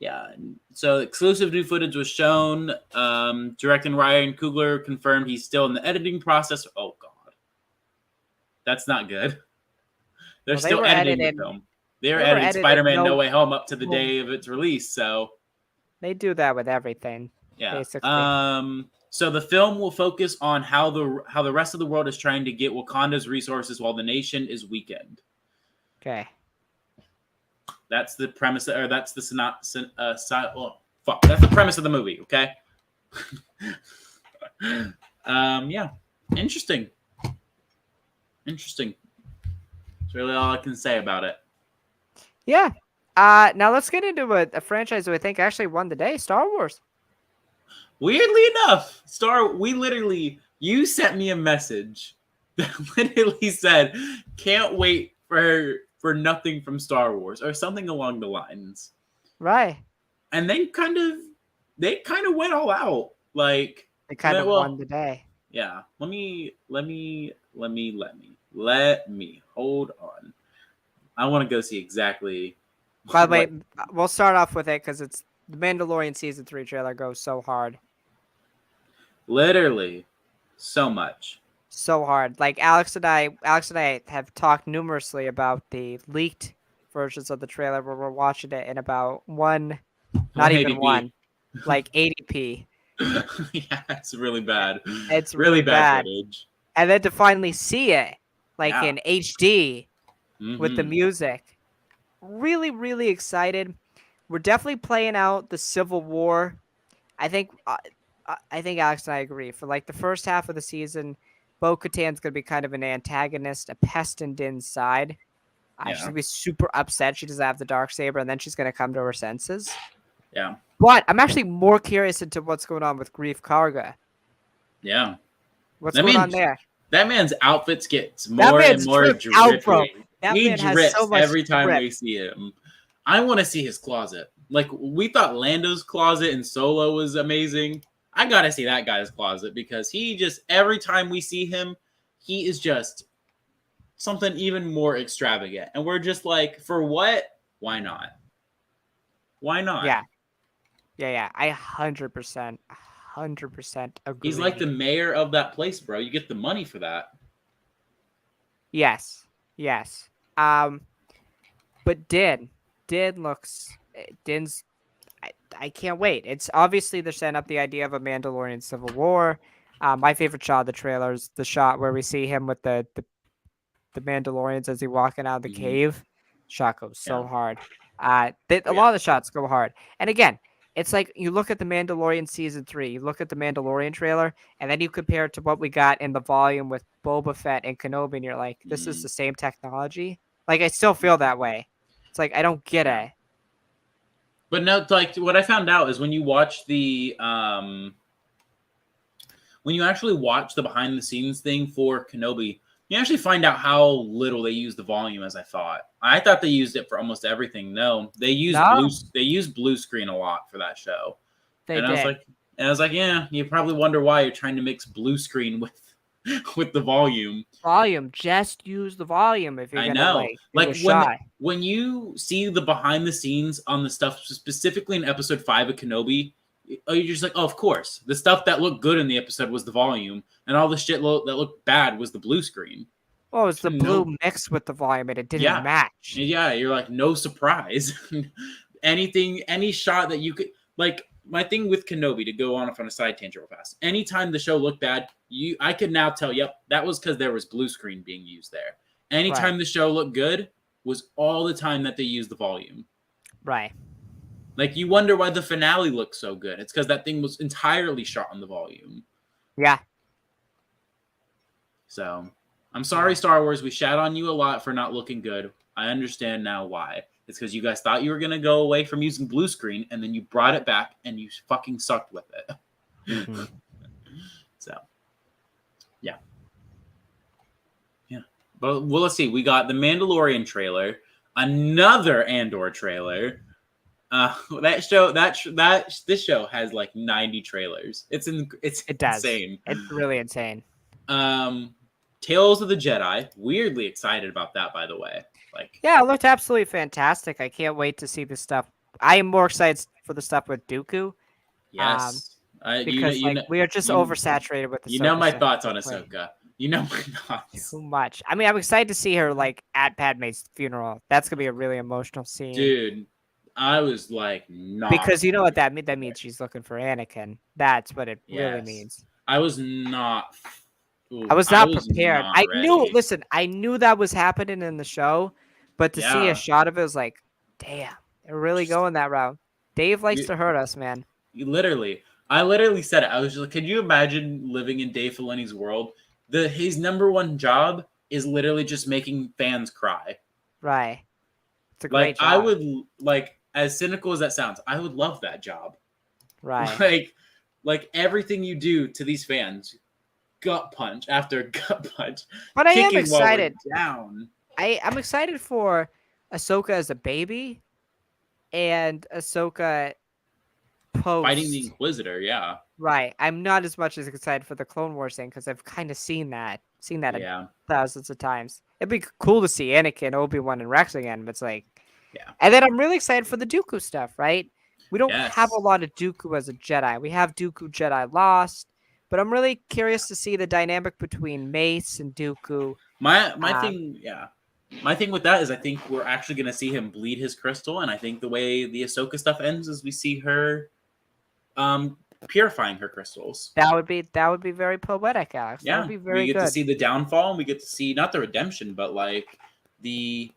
yeah, so exclusive new footage was shown. Directing Ryan Coogler confirmed he's still in the editing process. Oh god, that's not good. They're still editing the film. They're editing Spider-Man No Way Home up to the day of its release. So they do that with everything. Yeah. Basically. So the film will focus on how the rest of the world is trying to get Wakanda's resources while the nation is weakened. Okay. That's the premise, or that's the that's the premise of the movie. Okay. Yeah. Interesting. That's really all I can say about it. Yeah. Now let's get into a franchise that I think actually won the day, Star Wars. Weirdly enough, you sent me a message that literally said, "Can't wait for nothing from Star Wars," or something along the lines. Right. And they kind of went all out. Like they kind of won the day. Yeah. Let me hold on. I want to go see exactly. By the way, we'll start off with it because it's the Mandalorian season 3 trailer goes so hard. Literally, so much. So hard. Like Alex and I have talked numerously about the leaked versions of the trailer where we're watching it in about not even one, like 80p. Yeah, it's really bad. It's really bad footage. And then to finally see it, like in HD, with the music, really, really excited. We're definitely playing out the Civil War. I think Alex and I agree. For like the first half of the season, Bo-Katan's going to be kind of an antagonist, a pest in Din's side. She's going to be super upset she doesn't have the Darksaber, and then she's going to come to her senses. Yeah. But I'm actually more curious into what's going on with Grief Karga. Yeah. What's I going on mean, there? that man's outfits gets That more and man's more dripped out, bro. dripping. That He man has so drips much every time drip. we see him. I want to see his closet. Like, we thought Lando's closet in Solo was amazing. I gotta see that guy's closet because he just, every time we see him, he is just something even more extravagant. And we're just like, for what? Why not? Why not? Yeah. Yeah. I 100%, 100% He's like agree. the mayor of that place, bro. You get the money for that. Yes. Yes. But Din looks Din's. I can't wait. It's obviously they're setting up the idea of a Mandalorian civil war. My favorite shot of the trailer is the shot where we see him with the Mandalorians as he walking out of the Mm-hmm. cave. Shot goes Yeah. so hard. A Yeah. lot of the shots go hard. And again, it's like you look at the Mandalorian season 3, you look at the Mandalorian trailer, and then you compare it to what we got in the volume with Boba Fett and Kenobi, and you're like, this is Mm-hmm. the same technology. Like I still feel that way. It's like I don't get Yeah. it. But no, like what I found out is when you watch when you actually watch the behind the scenes thing for Kenobi, you actually find out how little they use the volume as I thought. I thought they used it for almost everything. No, they used No, blue screen a lot for that show. they And I was did. like, yeah, you probably wonder why you're trying to mix blue screen with with the volume. Volume. Just use the volume if you're I gonna know. like do a Like shot. when you see the behind the scenes on the stuff specifically in episode 5 of Kenobi, you're just like, oh, of course. The stuff that looked good in the episode was the volume, and all the shit that looked bad was the blue screen. Oh, it's the No, blue mixed with the volume, and it didn't yeah, match. yeah. You're like, no surprise. Any shot that you could like. My thing with Kenobi, to go on a side tangent real fast. Anytime the show looked bad, I could now tell, yep, that was because there was blue screen being used there. Anytime Right. the show looked good was all the time that they used the volume. Right. Like, you wonder why the finale looks so good. It's because that thing was entirely shot on the volume. Yeah. So, I'm sorry, Star Wars. We shat on you a lot for not looking good. I understand now why. It's because you guys thought you were going to go away from using blue screen, and then you brought it back, and you fucking sucked with it. Mm-hmm. So, yeah. Yeah. But, well, let's see. We got the Mandalorian trailer, another Andor trailer. This show has like 90 trailers. It does. Insane. It's really insane. Tales of the Jedi. Weirdly excited about that, by the way. Like, yeah, it looked absolutely fantastic. I can't wait to see the stuff. I am more excited for the stuff with Dooku. yes, Because we are just oversaturated with the. You know my thoughts on Ahsoka. You know my thoughts. Too much. I mean, I'm excited to see her like at Padme's funeral. That's gonna be a really emotional scene. Dude, I was like, not because you know what that means. That means she's looking for Anakin. That's what it really means. I was not. Ooh, I was not prepared. Not I ready. knew. Listen, I knew that was happening in the show, but to see a shot of it was like, damn, they're really going that route. Dave likes to hurt us, man. I literally said it. I was just like, can you imagine living in Dave Filoni's world? His number one job is literally just making fans cry. Right. It's a great job. I would like, as cynical as that sounds, I would love that job. Right. Like everything you do to these fans, gut punch after gut punch. But I am excited. Down. I'm excited for Ahsoka as a baby, and Ahsoka post fighting the Inquisitor. Yeah. Right. I'm not as much as excited for the Clone Wars thing because I've kind of seen that thousands of times. It'd be cool to see Anakin, Obi-Wan, and Rex again, but it's like, yeah. And then I'm really excited for the Dooku stuff, right? We don't Yes. have a lot of Dooku as a Jedi. We have Dooku Jedi Lost, but I'm really curious to see the dynamic between Mace and Dooku. My thing with that is I think we're actually going to see him bleed his crystal, and I think the way the Ahsoka stuff ends is we see her purifying her crystals. That would be very poetic, Alex. Yeah, that would be very we get good. to see the downfall, and we get to see not the redemption, but like the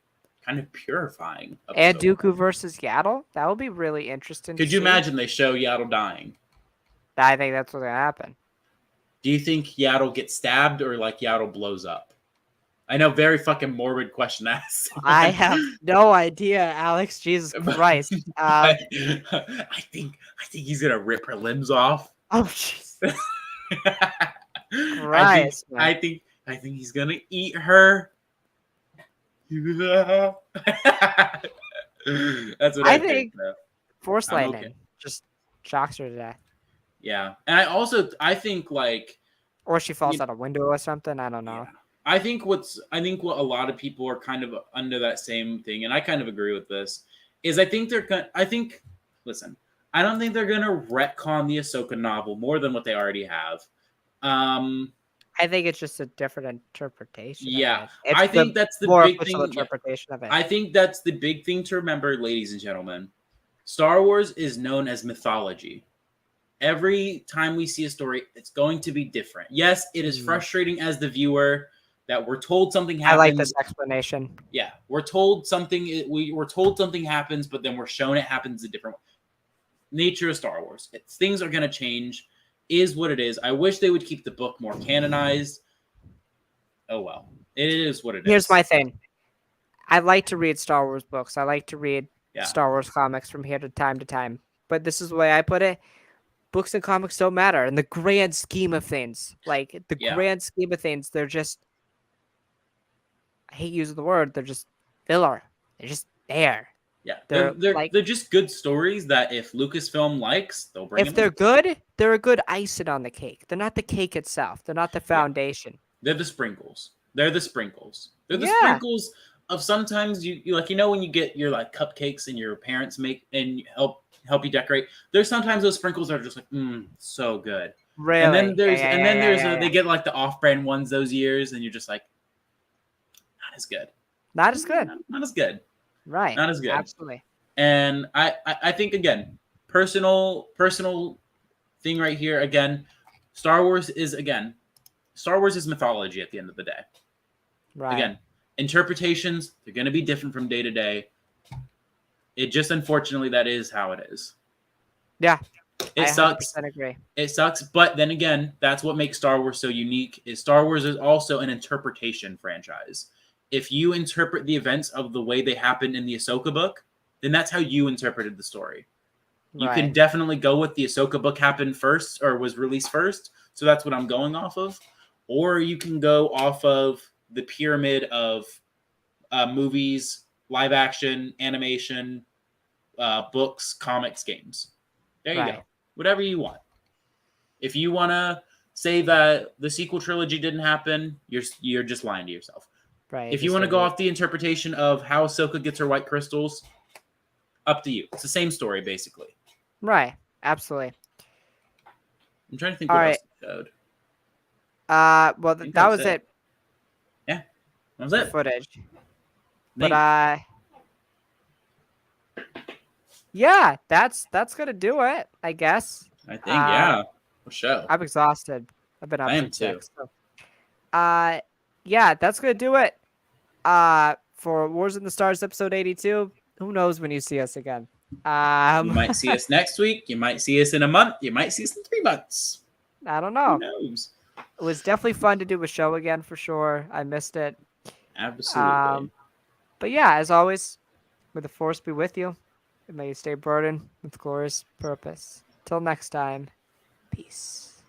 kind of purifying. And Dooku versus Yaddle, that would be really interesting. Could you imagine they show Yaddle dying? I think that's what's gonna happen. Do you think Yaddle gets stabbed or like Yaddle blows up? I know, very fucking morbid question asked. I have no idea, Alex. Jesus Christ. I think he's gonna rip her limbs off. Oh jeez. Christ, man. I think he's gonna eat her. That's what I I think, think though. Force I'm okay. lightning just shocks her to death. Yeah, and I think like Or she falls you, out a window or something. I don't yeah, know. I think what a lot of people are kind of under that same thing, and I kind of agree with this, is I think listen, I don't think they're gonna retcon the Ahsoka novel more than what they already have. Um, I think it's just a different interpretation of yeah, it. It's I the think that's the more big official thing. Yeah, interpretation of it. I think that's the big thing to remember, ladies and gentlemen. Star Wars is known as mythology. Every time we see a story, it's going to be different. Yes, it is frustrating as the viewer that we're told something I like this happens. explanation. Yeah, we're told something. We're told something happens, but then we're shown it happens a different way. Nature of Star Wars. Things are going to change. Is what it is. I wish they would keep the book more canonized. Oh well, it is what it is. Here's my thing. I like to read Star Wars books. I like to read Yeah. Star Wars comics from here to time. But this is the way I put it. Books and comics don't matter in the grand scheme of things. Like the Yeah. grand scheme of things, they're just I hate using the word, they're just filler. They're just there. Yeah, They're like they're just good stories that if Lucasfilm likes, they'll bring if them they're in. good, they're a good icing on the cake. They're not the cake itself. They're not the foundation. They're the sprinkles. They're the sprinkles. They're the Yeah. sprinkles of sometimes you like when you get your like cupcakes and your parents make and help you decorate. There's sometimes those sprinkles are just like so good. Really. And then there's yeah. they get like the off-brand ones those years and you're just like not as good. Not as good. Not as good. Right. Not as good. Absolutely. And I think again, personal thing right here again, Star Wars is mythology at the end of the day. Right. Again, interpretations, they're going to be different from day to day. It just unfortunately that is how it is. Yeah. It sucks. 100% agree. It sucks, but then again, that's what makes Star Wars so unique. Is Star Wars is also an interpretation franchise. If you interpret the events of the way they happened in the Ahsoka book, then that's how you interpreted the story. You can definitely go with the Ahsoka book happened first or was released first, so that's what I'm going off of. Or you can go off of the pyramid of movies, live action, animation, books, comics, games. There you go. Whatever you want. If you want to say that the sequel trilogy didn't happen, you're just lying to yourself. Right. If you want to go off the interpretation of how Ahsoka gets her white crystals, up to you. It's the same story, basically. Right. Absolutely. I'm trying to think what else it showed. Well, that was it. Yeah, that was it. Footage. But yeah, that's gonna do it, I guess. I think yeah, for sure. I'm exhausted. I've been up since too. 6. So, yeah, that's gonna do it. For Wars in the Stars episode 82. Who knows when you see us again? You might see us next week. You might see us in a month. You might see us in 3 months. I don't know. Who knows? It was definitely fun to do a show again for sure. I missed it. Absolutely. But yeah, as always, may the force be with you, and may you stay burdened with glorious purpose. Till next time, peace.